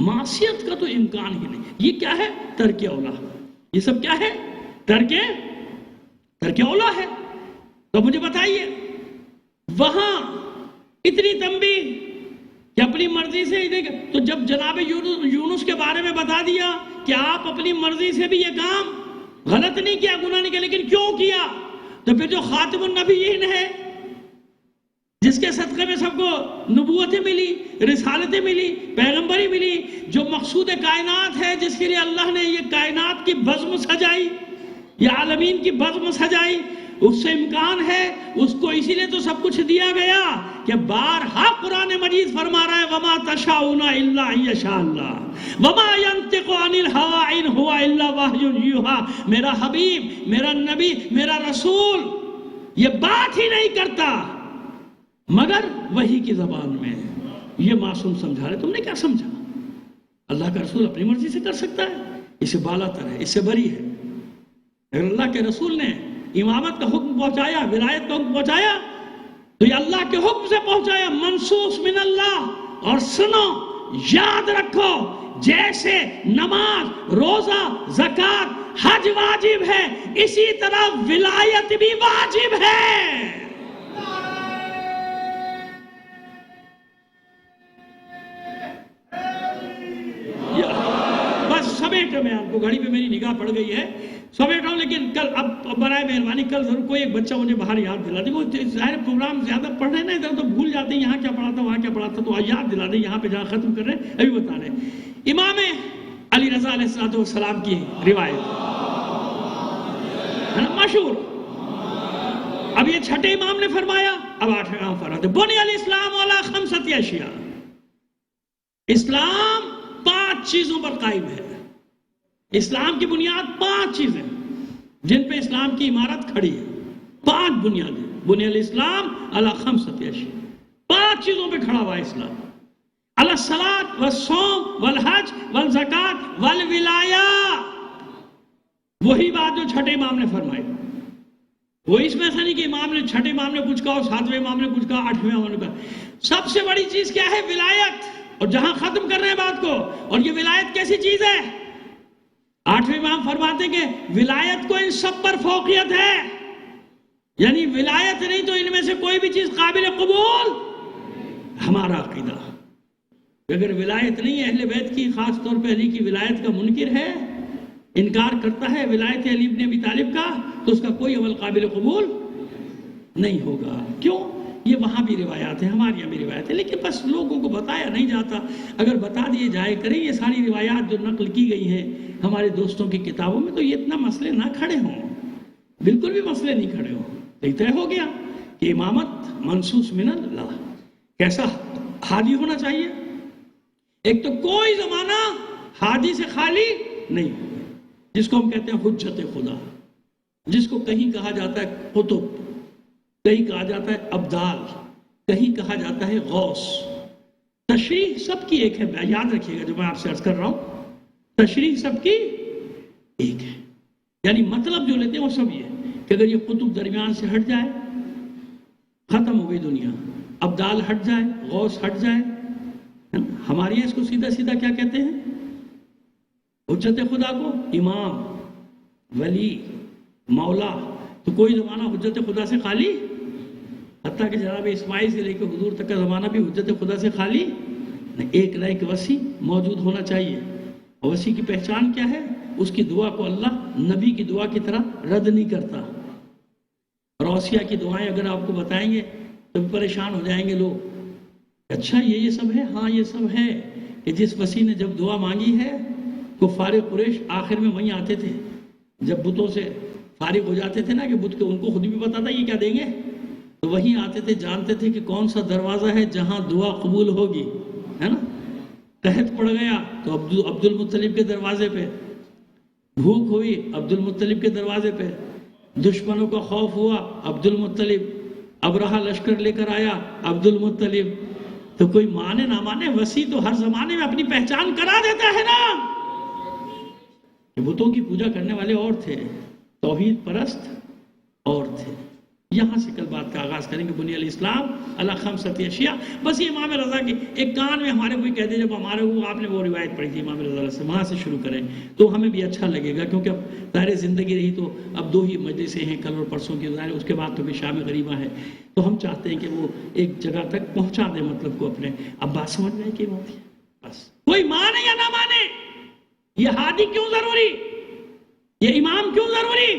معصیت کا تو امکان ہی نہیں۔ یہ کیا ہے؟ ترک اولا، یہ سب کیا ہے؟ ترک اولا ہے۔ تو مجھے بتائیے وہاں اتنی تنبیہ کہ اپنی مرضی سے ہی دیکھ، تو جب جناب یونس کے بارے میں بتا دیا کہ آپ اپنی مرضی سے بھی یہ کام غلط نہیں کیا، گناہ نہیں کیا، لیکن کیوں کیا؟ تو پھر جو خاتم النبیین ہے، جس کے صدقے میں سب کو نبوتیں ملی، رسالتیں ملی، پیغمبری ملی، جو مقصود کائنات ہے، جس کے لیے اللہ نے یہ کائنات کی بزم سجائی، یہ عالمین کی بزم سجائی، اس سے امکان ہے، اس کو اسی لیے تو سب کچھ دیا گیا کہ بارہا قرآن مجید فرما رہا ہے وَمَا تَشَاءُونَ إِلَّا أَن يَشَاءَ اللَّهُ وَمَا يَنطِقُ عَنِ الْهَوَىٰ إِنْ هُوَ إِلَّا وَحْيٌ يُوحَىٰ۔ میرا حبیب، میرا نبی، میرا رسول یہ بات ہی نہیں کرتا مگر وحی کی زبان میں، یہ معصوم سمجھا رہے، تم نے کیا سمجھا؟ اللہ کا رسول اپنی مرضی سے کر سکتا ہے، اس سے بالا تر ہے، اس سے بری ہے۔ اگر اللہ کے رسول نے امامت کا حکم پہنچایا، ولایت کا حکم پہنچایا، تو یہ اللہ کے حکم سے پہنچایا، منصوص من اللہ۔ اور سنو، یاد رکھو، جیسے نماز، روزہ، زکوٰۃ، حج واجب ہے، اسی طرح ولایت بھی واجب ہے۔ بس سمیٹے میں، آپ کو گھڑی پہ میری نگاہ پڑ گئی ہے، سمیٹا ہوں، لیکن کل اب برائے مہربانی کل ضرور کوئی ایک بچہ مجھے باہر یاد دلا دے، وہ ظاہر پروگرام زیادہ پڑھ رہے ہیں نا ادھر، تو بھول جاتے ہیں یہاں کیا پڑھا تھا وہاں کیا پڑھا تھا، تو یاد دلا دیں یہاں پہ جہاں ختم کر رہے ہیں ابھی بتا رہے ہیں۔ امام علی رضا علیہ السلام کی روایت ہے نا مشہور، اب یہ چھٹے امام نے فرمایا، اب آٹھویں امام فرماتے بنی الاسلام علی خمسۃ اشیاء، اسلام 5 چیزوں پر قائم ہے۔ اسلام کی بنیاد 5 چیزیں جن پہ اسلام کی عمارت کھڑی ہے، 5 بنیادیں، بنی الاسلام علی خمسۃ اشیاء، 5 چیزوں پہ کھڑا ہوا ہے اسلام، علی الصلاۃ والصوم والحج والزکوٰۃ والولایہ۔ وہی بات جو چھٹے امام نے فرمائی، وہ اس میں ایسا نہیں کہ امام نے چھٹے امام نے کچھ کہا، 7ویں امام نے کچھ کہا، 8ویں امام نے کہا، سب سے بڑی چیز کیا ہے؟ ولایت۔ اور جہاں ختم کر رہے ہیں بات کو، اور یہ ولایت کیسی چیز ہے؟ 8ویں امام فرماتے ہیں کہ ولایت کو ان سب پر فوقیت ہے، یعنی ولایت نہیں تو ان میں سے کوئی بھی چیز قابل قبول۔ ہمارا عقیدہ اگر ولایت نہیں ہے، اہل بیت کی، خاص طور پہ علی کی ولایت کا منکر ہے، انکار کرتا ہے ولایت علی بن ابی طالب کا، تو اس کا کوئی عمل قابل قبول نہیں ہوگا۔ کیوں؟ یہ وہاں بھی روایات ہیں، ہمارے یہاں بھی روایت ہے، لیکن بس لوگوں کو بتایا نہیں جاتا۔ اگر بتا دیے جائے کریں یہ ساری روایات جو نقل کی گئی ہیں ہمارے دوستوں کی کتابوں میں، تو یہ اتنا مسئلے نہ کھڑے ہوں، بالکل بھی مسئلے نہیں کھڑے ہوں۔ ایک طے ہو گیا کہ امامت منصوص من اللہ، کیسا ہادی ہونا چاہیے؟ ایک تو کوئی زمانہ ہادی سے خالی نہیں، جس کو ہم کہتے ہیں حجت خدا، جس کو کہیں کہا جاتا ہے قطب، کہیں کہا جاتا ہے ابدال، کہیں کہا جاتا ہے غوث۔ تشریح سب کی ایک ہے، یاد رکھیے گا جو میں آپ سے عرض کر رہا ہوں، تشریح سب کی ایک ہے، یعنی مطلب جو لیتے ہیں وہ سب یہ کہ اگر یہ قطب درمیان سے ہٹ جائے ختم ہو گئی دنیا. ابدال ہٹ جائے، غوث ہٹ جائے، ہمارے یہاں اس کو سیدھا سیدھا کیا کہتے ہیں؟ حجت خدا کو امام، ولی، مولا. تو کوئی زمانہ حجت خدا سے خالی، حتیٰ کہ جناب اسماعیل سے لے کے حضور تک کا زمانہ بھی حجت خدا سے خالی نہیں. ایک نہ ایک وسیع موجود ہونا چاہیے. اور وسیع کی پہچان کیا ہے؟ اس کی دعا کو اللہ نبی کی دعا کی طرح رد نہیں کرتا. اور اوصیاء کی دعائیں اگر آپ کو بتائیں گے تو بھی پریشان ہو جائیں گے لوگ. اچھا یہ سب ہے؟ ہاں یہ سب ہے کہ جس وسیع نے جب دعا مانگی ہے، کفار قریش آخر میں وہیں آتے تھے جب بتوں سے فارغ ہو جاتے تھے نا، کہ بت کے ان کو خود بھی پتا تھا یہ کیا دیں گے، تو وہیں آتے تھے، جانتے تھے کہ کون سا دروازہ ہے جہاں دعا قبول ہوگی، ہے نا. قحط پڑ گیا تو عبد المطلب کے دروازے پہ، بھوک ہوئی عبد المطلب کے دروازے پہ، دشمنوں کا خوف ہوا عبد المطلب، ابرہہ لشکر لے کر آیا عبد المطلب. تو کوئی مانے نہ مانے، وسیع تو ہر زمانے میں اپنی پہچان کرا دیتا ہے نا. بتوں کی پوجا کرنے والے اور تھے، توحید پرست اور تھے. یہاں سے کل بات کا آغاز کریں گے. بنی الاسلام علی خمسۃ اشیاء. بس یہ امام رضا کی ایک کان میں ہمارے کوئی کہہ دے، جب ہمارے کو آپ نے وہ روایت پڑھی تھی امام رضا سے، وہاں سے شروع کریں تو ہمیں بھی اچھا لگے گا، کیونکہ اب ظاہر زندگی رہی تو اب 2 ہی مجلسیں ہیں، کل اور پرسوں کی ظاہر، اس کے بعد تو پھر شام غریبہ ہے. تو ہم چاہتے ہیں کہ وہ ایک جگہ تک پہنچا دیں مطلب کو اپنے. اب بات سمجھ میں کہ بات ہے، بس کوئی مانے یا نہ مانے، یہ ہادی کیوں ضروری، یہ امام کیوں ضروری؟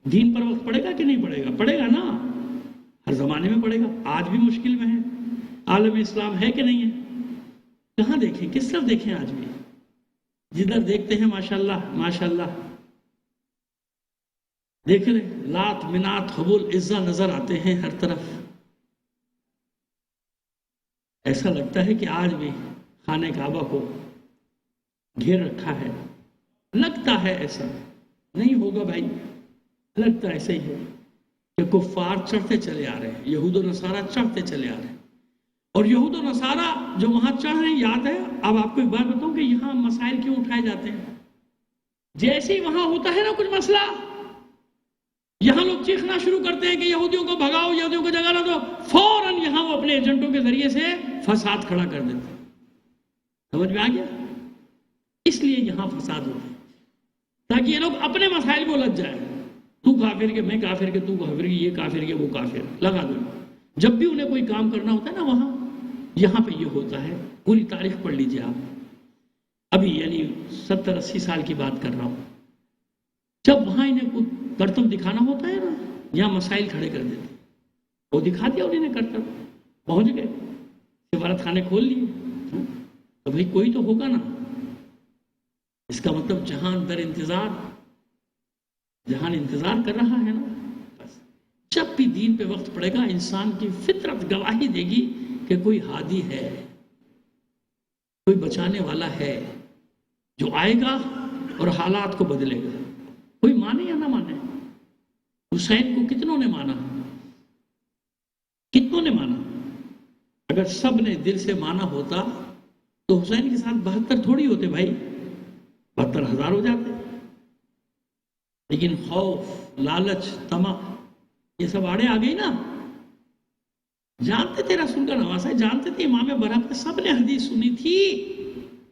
دین پر وقت پڑے گا کہ نہیں پڑے گا؟ پڑے گا نا، ہر زمانے میں پڑے گا. آج بھی مشکل میں ہے، عالم اسلام ہے کہ نہیں ہے؟ کہاں دیکھیں، کس طرف دیکھیں؟ آج بھی جدھر دیکھتے ہیں ماشاءاللہ ماشاءاللہ، دیکھ لیں لات منات حبل عزا نظر آتے ہیں ہر طرف. ایسا لگتا ہے کہ آج بھی خانہ کعبہ کو گھیر رکھا ہے. لگتا ہے ایسا، نہیں ہوگا بھائی، لگتا ایسا ہی ہے کہ کفار چڑھتے چلے آ رہے ہیں، یہود و نصارہ چڑھتے چلے آ رہے ہیں. اور یہود و نصارہ جو وہاں چڑھ رہے ہیں، یاد ہے اب آپ کو ایک بات بتاؤں کہ یہاں مسائل کیوں اٹھائے جاتے ہیں؟ جیسے ہی وہاں ہوتا ہے نا کچھ مسئلہ، یہاں لوگ چیخنا شروع کرتے ہیں کہ یہودیوں کو بھگاؤ، یہودیوں کو جگہ نہ دو، فوراً یہاں وہ اپنے ایجنٹوں کے ذریعے سے فساد کھڑا کر دیتے ہیں. سمجھ میں آ گیا؟ اس لیے یہاں فساد ہوتا ہے تاکہ یہ لوگ اپنے مسائل کو لگ جائیں. تو کافر کے، میں کافر کے، تو کافر کے، یہ کافر کے، وہ کافر، لگا دو. جب بھی انہیں کوئی کام کرنا ہوتا ہے نا وہاں، یہاں پہ یہ ہوتا ہے. پوری تاریخ پڑھ لیجئے آپ، ابھی یعنی 70-80 سال کی بات کر رہا ہوں. جب وہاں انہیں کوئی کرتب دکھانا ہوتا ہے نا، یہاں مسائل کھڑے کر دیتے. وہ دکھا دیا انہوں نے کرتب، پہنچ گئے، سفارت خانے کھول لیے. تو بھائی کوئی تو ہوگا نا. اس کا مطلب جہان در انتظار، جہان انتظار کر رہا ہے نا. بس جب بھی دین پہ وقت پڑے گا، انسان کی فطرت گواہی دے گی کہ کوئی ہادی ہے، کوئی بچانے والا ہے جو آئے گا اور حالات کو بدلے گا. کوئی مانے یا نہ مانے. حسین کو کتنوں نے مانا؟ کتنوں نے مانا؟ اگر سب نے دل سے مانا ہوتا تو حسین کے ساتھ 72 تھوڑی ہوتے بھائی، 72,000 ہو جاتے. لیکن خوف، لالچ، طمع، یہ سب آڑے آ گئی نا. جانتے تھے رسول کا نواسا، جانتے تھے امام برحق، سب نے حدیث سنی تھی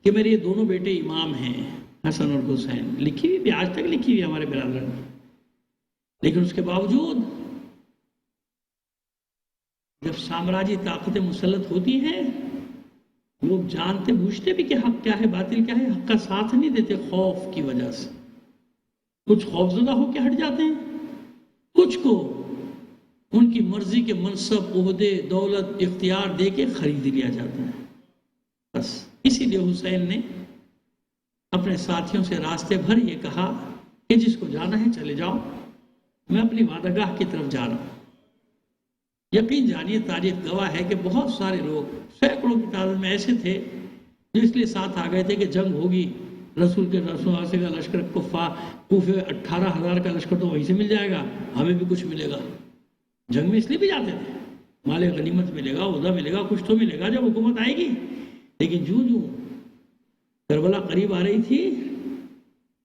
کہ میرے یہ دونوں بیٹے امام ہیں، حسن اور حسین. لکھی ہوئی بھی، آج تک لکھی ہوئی ہمارے برادر نے. لیکن اس کے باوجود جب سامراجی طاقتیں مسلط ہوتی ہیں، لوگ جانتے بوجھتے بھی کہ حق کیا ہے باطل کیا ہے، حق کا ساتھ نہیں دیتے خوف کی وجہ سے. کچھ خوفزدہ ہو کے ہٹ جاتے ہیں، کچھ کو ان کی مرضی کے منصب، عہدے، دولت، اختیار دے کے خرید لیا جاتا ہے. بس اسی لیے حسین نے اپنے ساتھیوں سے راستے بھر یہ کہا کہ جس کو جانا ہے چلے جاؤ، میں اپنی وعدگاہ کی طرف جا رہا ہوں. یقین جانیے تاریخ گواہ ہے کہ بہت سارے لوگ، سینکڑوں کی تعداد میں ایسے تھے جو اس لیے ساتھ آ گئے تھے کہ جنگ ہوگی، رسول کا لشکر کوفے 18,000 کا لشکر تو وہیں سے مل جائے گا، ہمیں بھی کچھ ملے گا. جنگ میں اس لیے بھی جاتے تھے، مال غنیمت ملے گا، عہدہ ملے گا، کچھ تو ملے گا جب حکومت آئے گی. لیکن جو کربلا قریب آ رہی تھی،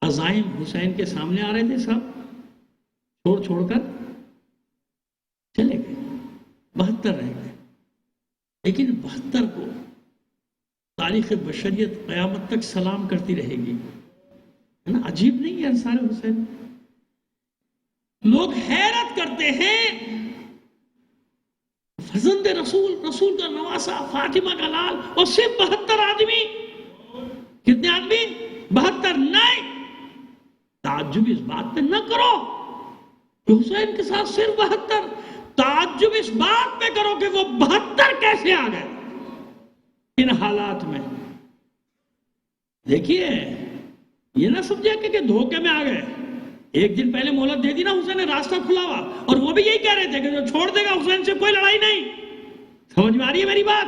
عزائم حسین کے سامنے آ رہے تھے، سب چھوڑ کر چلے گئے. 72 رہ گئے، لیکن 72 کو تاریخ بشریت قیامت تک سلام کرتی رہے گی، ہے نا؟ عجیب نہیں ہے انصار حسین؟ لوگ حیرت کرتے ہیں، فرزند رسول، رسول کا نواسا، فاطمہ کا لال، اور صرف 72 آدمی۔ کتنے آدمی؟ 72۔ نہیں، تعجب اس بات پہ نہ کرو کہ حسین کے ساتھ صرف 72، تعجب اس بات پہ کرو کہ وہ 72 کیسے آ گئے ان حالات میں۔ دیکھیے، یہ نہ سمجھے کہ دھوکے میں آ گئے۔ ایک دن پہلے مہلت دے دی نا حسین نے، راستہ کھلا ہوا، اور وہ بھی یہی کہہ رہے تھے کہ جو چھوڑ دے گا حسین سے کوئی لڑائی نہیں۔ سمجھ میں آ رہی ہے میری بات؟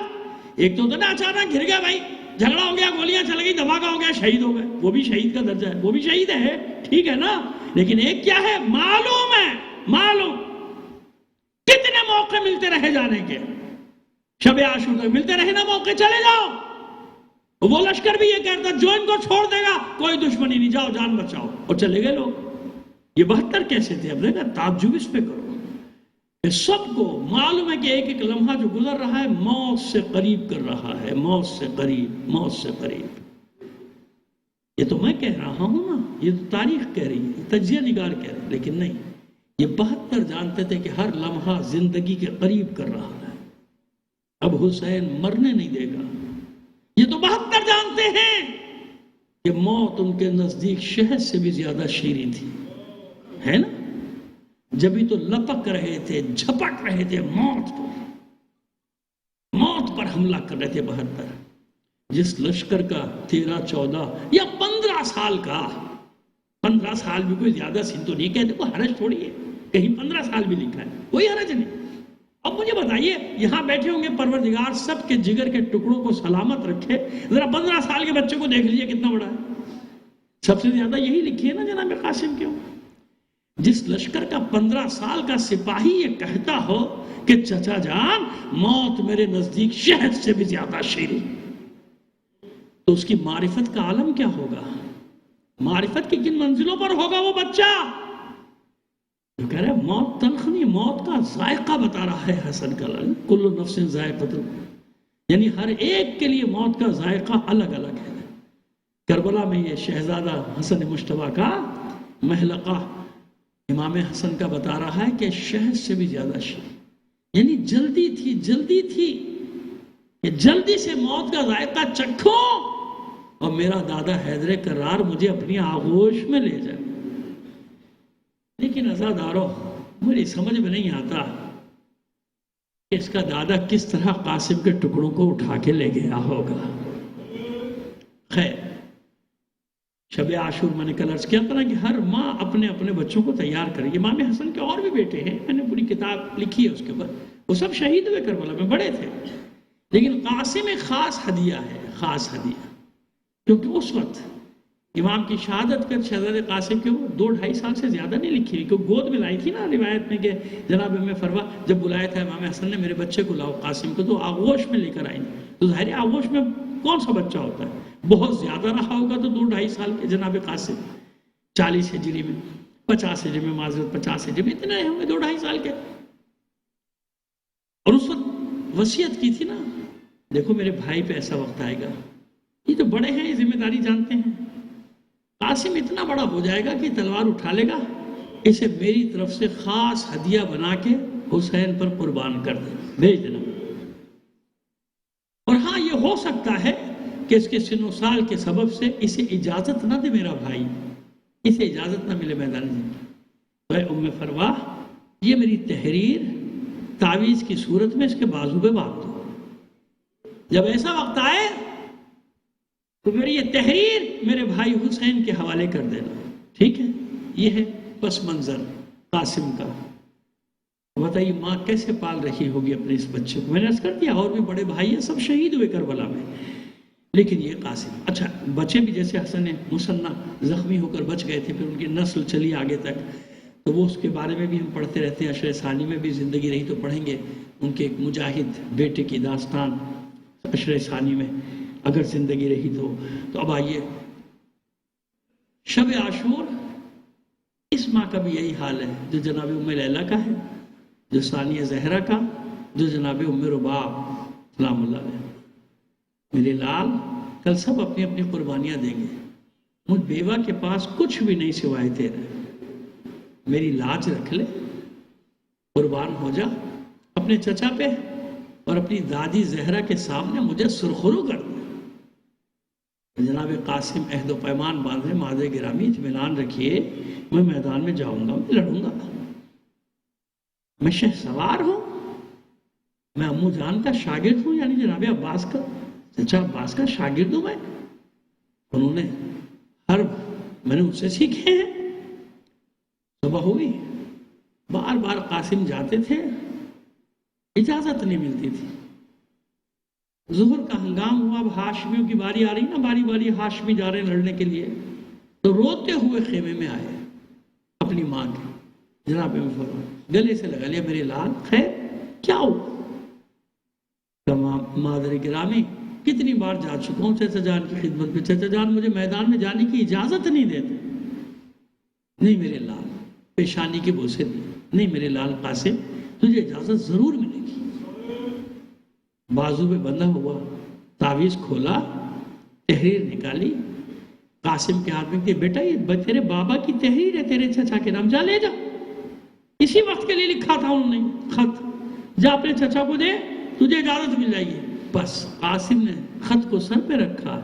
ایک تو نا اچانک گر گیا بھائی، جھگڑا ہو گیا، گولیاں چل گئی، دھماکہ ہو گیا، شہید ہو گئے، وہ بھی شہید کا درجہ ہے، وہ بھی شہید ہے، ٹھیک ہے نا؟ لیکن ایک کیا ہے، معلوم ہے، معلوم کتنے موقع ملتے رہے جانے کے، شب عاشور تک ملتے رہے نا موقع، چلے جاؤ۔ وہ لشکر بھی یہ کہتا جو ان کو چھوڑ دے گا کوئی دشمنی نہیں، جاؤ جان بچاؤ، اور چلے گئے لوگ۔ یہ 72 کیسے تھے؟ اب دیکھا، تعجب اس پہ کرو کہ سب کو معلوم ہے کہ ایک ایک لمحہ جو گزر رہا ہے موت سے قریب کر رہا ہے، موت سے قریب، موت سے قریب۔ یہ تو میں کہہ رہا ہوں نا، یہ تو تاریخ کہہ رہی ہے، تجزیہ نگار کہہ رہے ہیں، لیکن نہیں، یہ 72 جانتے تھے کہ ہر لمحہ زندگی کے قریب کر رہا ہے، اب حسین مرنے نہیں دے گا۔ یہ تو 72 جانتے ہیں کہ موت ان کے نزدیک شہد سے بھی زیادہ شیریں تھی، ہے نا؟ جبھی تو لپک رہے تھے، جھپٹ رہے تھے موت پر حملہ کر رہے تھے 72۔ جس لشکر کا 13، 14 یا 15 سال کا، 15 سال بھی کوئی زیادہ سن تو نہیں کہتے، کوئی حرج تھوڑی ہے، کہیں 15 سال بھی لکھا ہے، کوئی حرج نہیں۔ اب مجھے بتائیے، یہاں بیٹھے ہوں گے، پروردگار سب کے جگر کے ٹکڑوں کو سلامت رکھے، ذرا 15 سال کے بچے کو دیکھ لیجئے کتنا بڑا ہے، سب سے زیادہ یہی لکھی ہے نا جناب قاسم کیوں؟ جس لشکر کا 15 سال کا سپاہی یہ کہتا ہو کہ چچا جان موت میرے نزدیک شہد سے بھی زیادہ شیریں، تو اس کی معرفت کا عالم کیا ہوگا؟ معرفت کی کن منزلوں پر ہوگا وہ بچہ جو کہہ رہے ہیں موت تلخ نہیں، موت کا ذائقہ بتا رہا ہے حسن کا لال، کل نفس ذائقۃ، یعنی ہر ایک کے لیے موت کا ذائقہ الگ الگ ہے۔ کربلا میں یہ شہزادہ حسن مجتبیٰ کا محلقہ امام حسن کا بتا رہا ہے کہ شہد سے بھی زیادہ شیریں، یعنی جلدی تھی کہ جلدی سے موت کا ذائقہ چکھوں اور میرا دادا حیدر کرار مجھے اپنی آغوش میں لے جائے۔ لیکن عزادارو، مجھے سمجھ میں نہیں آتا کہ اس کا دادا کس طرح قاسم کے ٹکڑوں کو اٹھا کے لے گیا ہوگا۔ خیر، شب عاشور میں نے کل عرض کیا تھا کہ ہر ماں اپنے اپنے بچوں کو تیار کرے گی۔ امام حسن کے اور بھی بیٹے ہیں، میں نے پوری کتاب لکھی ہے اس کے اوپر، وہ سب شہید ہوئے کربلا میں، بڑے تھے، لیکن قاسم ایک خاص ہدیہ ہے، خاص ہدیہ، کیونکہ اس وقت امام کی شہادت کر شہزادے قاسم کے وہ 2-2.5 سال سے زیادہ نہیں لکھی ہوئی، کیونکہ گود میں لائی تھی نا روایت میں کہ جناب ام فروا جب بلایا تھا امام حسن نے میرے بچے کو لاؤ قاسم کو، تو آغوش میں لے کر آئی، تو ظاہر آغوش میں کون سا بچہ ہوتا ہے؟ بہت زیادہ رہا ہوگا تو 2-2.5 سال کے جناب قاسم، 40 ہجری میں، 50 ہجری میں، معذرت 50 ہجری میں، اتنے رہے ہوں گے 2-2.5 سال کے۔ اور اس وقت وصیت کی تھی نا، دیکھو میرے بھائی پہ ایسا وقت آئے گا، یہ تو بڑے ہیں، یہ ذمہ داری جانتے ہیں، قاسم اتنا بڑا ہو جائے گا کہ تلوار اٹھا لے گا، اسے میری طرف سے خاص ہدیہ بنا کے حسین پر قربان کر دے، بھیج دینا۔ اور ہاں یہ ہو سکتا ہے کہ اس کے سن و سال کے سبب سے اسے اجازت نہ دے میرا بھائی، اسے اجازت نہ ملے میدان جنگ، تو اے ام فروا یہ میری تحریر تعویذ کی صورت میں اس کے بازو پہ باندھ دو، جب ایسا وقت آئے تو میری یہ تحریر میرے بھائی حسین کے حوالے کر دینا، ٹھیک ہے؟ یہ ہے پس منظر قاسم کا۔ بتائیے ماں کیسے پال رہی ہوگی اپنے اس بچے کو؟ میں نے عرض کر دیا اور بھی بڑے بھائی ہیں، سب شہید ہوئے کربلا میں، لیکن یہ قاسم، اچھا بچے بھی جیسے حسن مثنیٰ زخمی ہو کر بچ گئے تھے، پھر ان کی نسل چلی آگے تک، تو وہ اس کے بارے میں بھی ہم پڑھتے رہتے ہیں، عشر ثانی میں بھی زندگی رہی تو پڑھیں گے ان کے ایک مجاہد بیٹے کی داستان عشر ثانی میں، اگر زندگی رہی تو اب آئیے شب عاشور، اس ماں کا بھی یہی حال ہے جو جناب ام لیلہ کا ہے، جو ثانیہ زہرا کا، جو جناب ام رباب سلام اللہ علیہ، میرے لال کل سب اپنی اپنی قربانیاں دیں گے، مجھ بیوہ کے پاس کچھ بھی نہیں سوائے تیرے، میری لاج رکھ لے، قربان ہو جا اپنے چچا پہ اور اپنی دادی زہرا کے سامنے مجھے سرخرو کر دے۔ جناب قاسم عہد و پیمان باندھے، ماذ گرامی اطمینان رکھیے، میں میدان میں جاؤں گا، میں لڑوں گا، میں شہ سوار ہوں، میں امو جان کا شاگرد ہوں، یعنی جناب عباس کا، چچا عباس کا شاگرد ہوں میں، انہوں نے حرب میں نے ان سے سیکھے ہیں۔ صبح ہوئی، بار بار قاسم جاتے تھے، اجازت نہیں ملتی تھی، ظہر کا ہنگام ہوا، اب ہاشمیوں کی باری آ رہی نا، باری باری ہاشمی جا رہے ہیں لڑنے کے لیے، تو روتے ہوئے خیمے میں آئے اپنی ماں کے، جناب گلے سے لگا لیا، میرے لال خیر کیا ہو؟ مادر گرامی کتنی بار جا چکا ہوں چچا جان کی خدمت میں، چچا جان مجھے میدان میں جانے کی اجازت نہیں دیتے۔ نہیں میرے لال، پیشانی کی بوسے دی، نہیں میرے لال قاسم تجھے اجازت ضرور ملے گی۔ بازو پہ بندھا ہوا تعویذ کھولا، تحریر نکالی، قاسم کے ہاتھ میں کہ بیٹا یہ تیرے بابا کی تحریر ہے، تیرے چچا کے نام، جا لے جا، اسی وقت کے لیے لکھا تھا انہوں نے خط، جا اپنے چچا کو دے، تجھے اجازت مل جائے گی۔ بس قاسم نے خط کو سر پہ رکھا،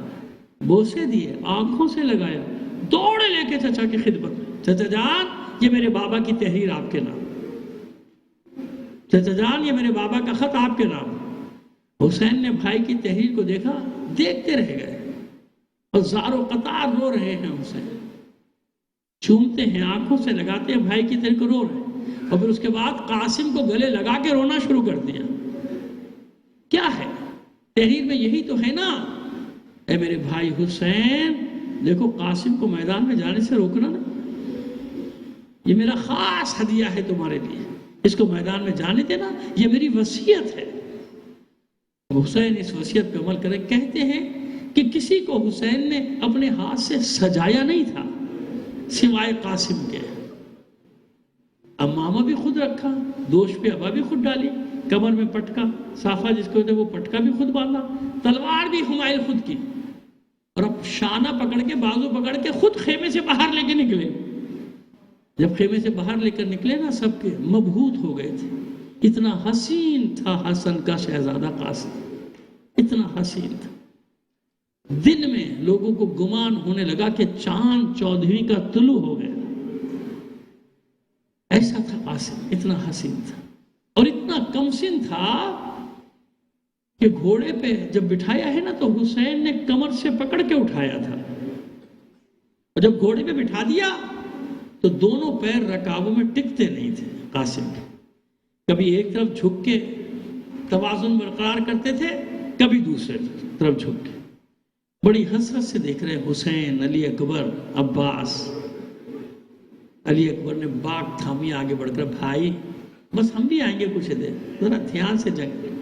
بوسے دیے، آنکھوں سے لگایا، دوڑے لے کے چچا کی خدمت میں، چچا جان یہ میرے بابا کی تحریر آپ کے نام، چچا جان یہ میرے بابا کا خط آپ کے نام۔ حسین نے بھائی کی تحریر کو دیکھا، دیکھتے رہ گئے، اور زار و قطار رو رہے ہیں، حسین چومتے ہیں، آنکھوں سے لگاتے ہیں، بھائی کی تحریر کو رو رہے ہیں، اور پھر اس کے بعد قاسم کو گلے لگا کے رونا شروع کر دیا۔ کیا ہے تحریر میں؟ یہی تو ہے نا، اے میرے بھائی حسین دیکھو قاسم کو میدان میں جانے سے روکنا نا، یہ میرا خاص ہدیہ ہے تمہارے لیے، اس کو میدان میں جانے دینا، یہ میری وصیت ہے۔ حسین اس وصیت پہ عمل کرے۔ کہتے ہیں کہ کسی کو حسین نے اپنے ہاتھ سے سجایا نہیں تھا سوائے قاسم کے، امامہ بھی خود رکھا، دوش پہ ابا بھی خود ڈالی، کمر میں پٹکا صافہ جس کو ہوتے وہ پٹکا بھی خود باندھا، تلوار بھی حمائل خود کی، اور اب شانہ پکڑ کے بازو پکڑ کے خود خیمے سے باہر لے کے نکلے۔ جب خیمے سے باہر لے کر نکلے نا، سب کے مبہوت ہو گئے تھے، اتنا حسین تھا حسن کا شہزادہ قاسم، اتنا حسین تھا، دن میں لوگوں کو گمان ہونے لگا کہ چاند 14ویں کا طلوع ہو گیا، ایسا تھا قاسم، اتنا حسین تھا، اور اتنا کمسن تھا کہ گھوڑے پہ جب بٹھایا ہے نا تو حسین نے کمر سے پکڑ کے اٹھایا تھا، اور جب گھوڑے پہ بٹھا دیا تو دونوں پیر رکابوں میں ٹکتے نہیں تھے قاسم کے، کبھی ایک طرف جھک کے توازن برقرار کرتے تھے، کبھی دوسرے طرف جھک کے، بڑی حسرت سے دیکھ رہے حسین، علی اکبر، عباس۔ علی اکبر نے باغ تھامی آگے بڑھ کر، بھائی بس ہم بھی آئیں گے کچھ دیر، ذرا دھیان سے جنگ کریں۔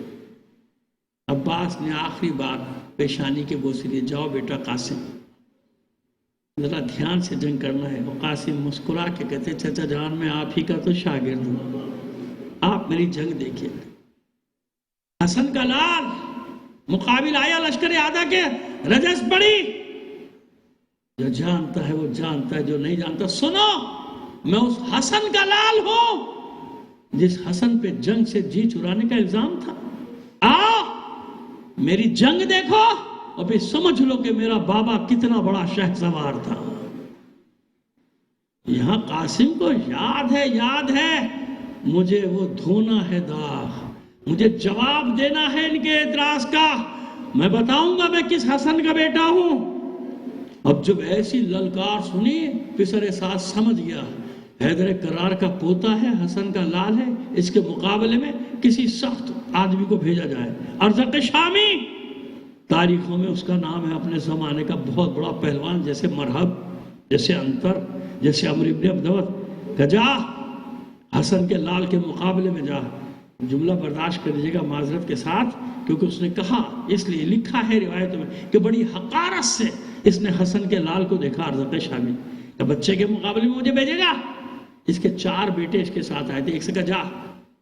عباس نے آخری بار پیشانی کے بوسے دیے، جاؤ بیٹا قاسم ذرا دھیان سے جنگ کرنا ہے۔ اور قاسم مسکرا کے کہتے، چچا جان میں آپ ہی کا تو شاگرد ہوں، آپ میری جنگ دیکھیے۔ حسن کا لال مقابل آیا لشکر اعداء کے، رجس پڑی، جو جانتا ہے وہ جانتا ہے، جو نہیں جانتا سنو، میں اس حسن کا لال ہوں جس حسن پہ جنگ سے جی چرانے کا الزام تھا، آؤ میری جنگ دیکھو اور پھر سمجھ لو کہ میرا بابا کتنا بڑا شہسوار تھا۔ یہاں قاسم کو یاد ہے مجھے وہ دھونا ہے داغ، مجھے جواب دینا ہے ان کے اعتراض کا، میں بتاؤں گا میں کس حسن کا بیٹا ہوں۔ اب جب ایسی للکار سنی، پسر ساز سمجھ گیا حیدر کرار کا پوتا ہے، حسن کا لال ہے، اس کے مقابلے میں کسی سخت آدمی کو بھیجا جائے۔ ارزق شامی تاریخوں میں اس کا نام ہے، اپنے زمانے کا بہت بڑا پہلوان، جیسے مرحب، جیسے انتر، جیسے عمرو ابن عبدوت، کہ جا حسن کے لال کے مقابلے میں جا۔ جملہ برداشت کر لیجیے گا معذرت کے ساتھ، کیونکہ اس نے کہا، اس لیے لکھا ہے روایتوں میں کہ بڑی حقارت سے اس نے حسن کے لال کو دیکھا، ارزق شامی کہ بچے کے مقابلے میں مجھے بھیجے گا۔ اس کے 4 بیٹے اس کے ساتھ آئے تھے، ایک سے کہا جا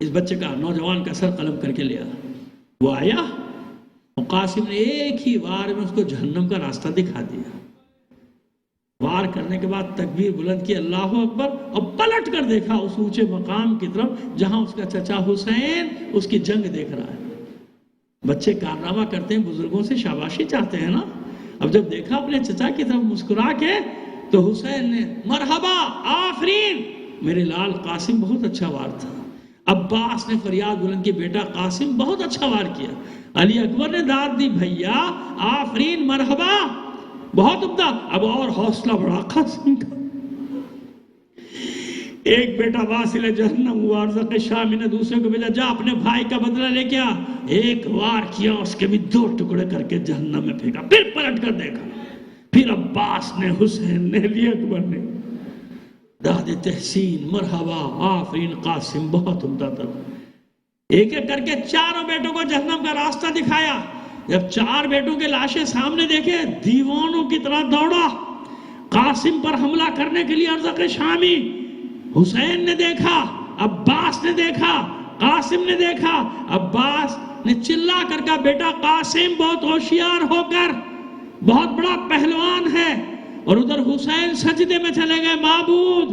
اس بچے کا نوجوان کا سر قلم کر کے لیا. وہ آیا اور قاسم نے ایک ہی وار میں اس کو جہنم کا راستہ دکھا دیا. وار کرنے کے بعد تکبیر بلند کی اللہ اکبر اور پلٹ کر دیکھا اس اونچے مقام کی طرف جہاں اس کا چچا حسین اس کی جنگ دیکھ رہا ہے. بچے کارنامہ کرتے ہیں بزرگوں سے شاباشی چاہتے ہیں نا. اب جب دیکھا اپنے چچا کی طرف مسکرا کے تو حسین نے مرحبا آفرین میرے لال قاسم بہت اچھا وار تھا. عباس نے فریاد بلند کی بیٹا قاسم بہت اچھا وار کیا. علی اکبر نے داد دی بھیا آفرین مرحبا بہت عمدہ. اب اور حوصلہ بڑھا قاسم کا. ایک بیٹا واصل جہنم ہوا ارزق شامی نے دوسرے کو بھیجا جا اپنے بھائی کا بدلہ لے کے آ. ایک وار کیا اس کے بھی 2 ٹکڑے کر کے جہنم میں پھینکا. پھر پلٹ کر دیکھا. پھر عباس نے حسین نے علی اکبر نے داد تحسین مرحبا آفرین قاسم بہت عمدہ تھا. ایک ایک کر کے 4 بیٹوں کو جہنم کا راستہ دکھایا. جب 4 بیٹوں کے لاشیں سامنے دیکھے دیوانوں کی طرح دوڑا قاسم پر حملہ کرنے کے لیے ارزق شامی. حسین نے دیکھا عباس نے دیکھا قاسم نے دیکھا. عباس نے چلا کر کہا بیٹا قاسم بہت ہوشیار ہو کر بہت بڑا پہلوان ہے. اور ادھر حسین سجدے میں چلے گئے معبود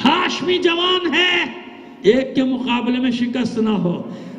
ہاشمی جوان ہے ایک کے مقابلے میں شکست نہ ہو.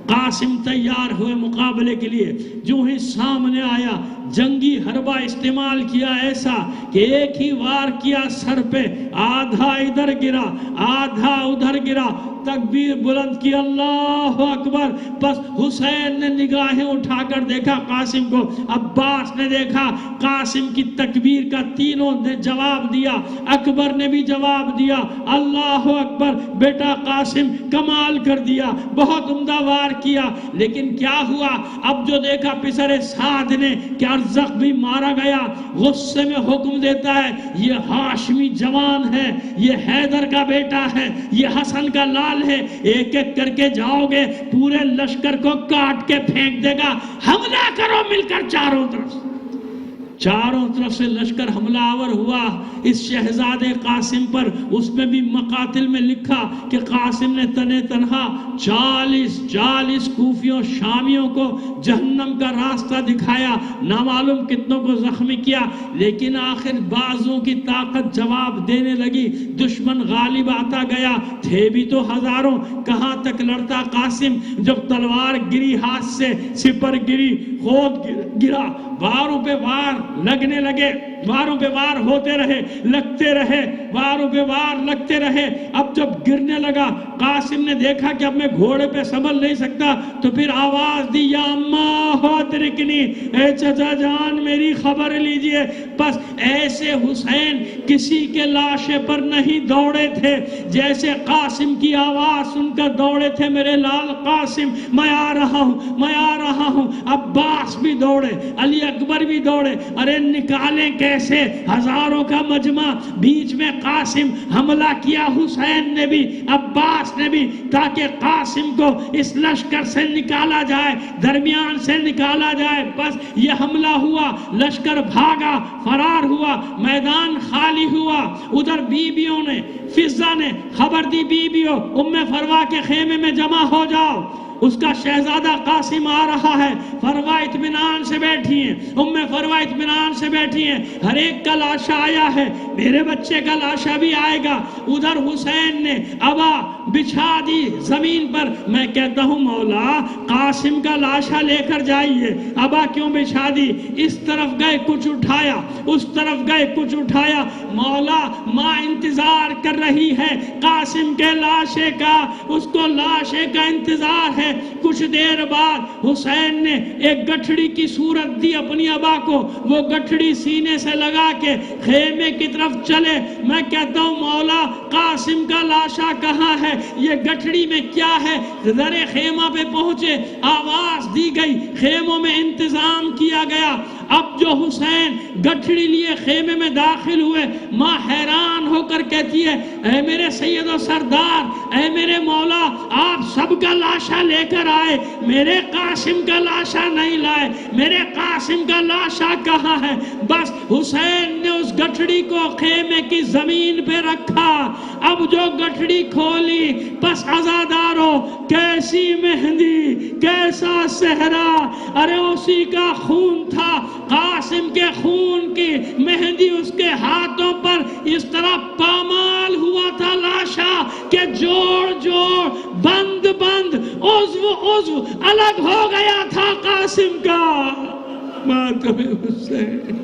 قاسم تیار ہوئے مقابلے کے لیے. جو ہی سامنے آیا جنگی حربہ استعمال کیا ایسا کہ ایک ہی وار کیا سر پہ آدھا ادھر گرا آدھا ادھر گرا. تکبیر بلند کی اللہ اکبر. بس حسین نے نگاہیں اٹھا کر دیکھا قاسم کو. عباس نے دیکھا قاسم کی تکبیر کا تینوں نے جواب دیا. اکبر نے بھی جواب دیا. اللہ اکبر بیٹا قاسم کمال کر دیا بہت عمدہ وار کیا. لیکن کیا ہوا اب جو دیکھا پسر سعد نے کہ ارزق بھی مارا گیا. غصے میں حکم دیتا ہے یہ ہاشمی جوان ہے یہ حیدر کا بیٹا ہے یہ حسن کا لال ہے. ایک ایک کر کے جاؤ گے پورے لشکر کو کاٹ کے پھینک دے گا. حملہ کرو مل کر چاروں طرف سے لشکر حملہ آور ہوا اس شہزادے قاسم پر. اس میں بھی مقاتل میں لکھا کہ قاسم نے تنے تنہا 40 کوفیوں شامیوں کو جہنم کا راستہ دکھایا. نامعلوم کتنوں کو زخمی کیا لیکن آخر بازوں کی طاقت جواب دینے لگی. دشمن غالب آتا گیا. تھے بھی تو ہزاروں کہاں تک لڑتا قاسم. جب تلوار گری ہاتھ سے سپر گری خود گرا. واروں پہ وار لگنے لگے. واروں پہ وار ہوتے رہے لگتے رہے واروں پہ وار لگتے رہے. اب جب گرنے لگا قاسم نے دیکھا کہ اب میں گھوڑے پہ سنبھل نہیں سکتا تو پھر آواز دی یا اماں ہوترکنی اے چچا جان میری خبر لیجئے. بس ایسے حسین کسی کے لاشے پر نہیں دوڑے تھے جیسے قاسم کی آواز سن کر دوڑے تھے. میرے لال قاسم میں آ رہا ہوں میں آ رہا ہوں. عباس بھی دوڑے علی اکبر بھی دوڑے. ارے نکالیں کیسے ہزاروں کا مجمع. بیچ میں قاسم حملہ کیا حسین نے بھی عباس نے بھی تاکہ قاسم کو اس لشکر سے نکالا جائے درمیان سے نکالا جائے. بس یہ حملہ ہوا لشکر بھاگا فرار ہوا میدان خالی ہوا. ادھر بیویوں نے فضہ نے خبر دی بیویوں ام فروا کے خیمے میں جمع ہو جاؤ اس کا شہزادہ قاسم آ رہا ہے. فروا اطمینان سے بیٹھی ہیں ام فروا اطمینان سے بیٹھی ہیں. ہر ایک کا لاشا آیا ہے میرے بچے کا لاشا بھی آئے گا. ادھر حسین نے ابا بچھا دی زمین پر. میں کہتا ہوں مولا قاسم کا لاشا لے کر جائیے. ابا کیوں بچھا دی؟ اس طرف گئے کچھ اٹھایا اس طرف گئے کچھ اٹھایا. مولا ماں انتظار کر رہی ہے قاسم کے لاشے کا. اس کو لاشے کا انتظار ہے. کچھ دیر بعد حسین نے ایک گٹھڑی کی صورت دی اپنی ابا کو. وہ گٹھڑی سینے سے لگا کے خیمے کی طرف چلے. میں کہتا ہوں مولا قاسم کا لاشا کہاں ہے؟ یہ گٹھڑی میں کیا ہے؟ در خیمہ پہ پہنچے آواز دی گئی خیموں میں انتظام کیا گیا. اب جو حسین گٹھڑی لیے خیمے میں داخل ہوئے ماں حیران ہو کر کہتی ہے اے میرے سید و سردار اے میرے مولا آپ سب کا لاشا لے کر آئے میرے قاسم کا لاشا نہیں لائے. میرے قاسم کا لاشا کہاں ہے؟ بس حسین نے اس گٹھڑی کو خیمے کی زمین پہ رکھا. اب جو گٹھڑی کھولی بس عزادارو کیسی مہندی کیسا صحرا. ارے اسی کا خون تھا، قاسم کے خون کی مہندی اس کے ہاتھوں پر اس طرح پامال ہوا تھا لاشا کہ جوڑ جوڑ بند بند عضو الگ ہو گیا تھا قاسم کا. ماتم حسین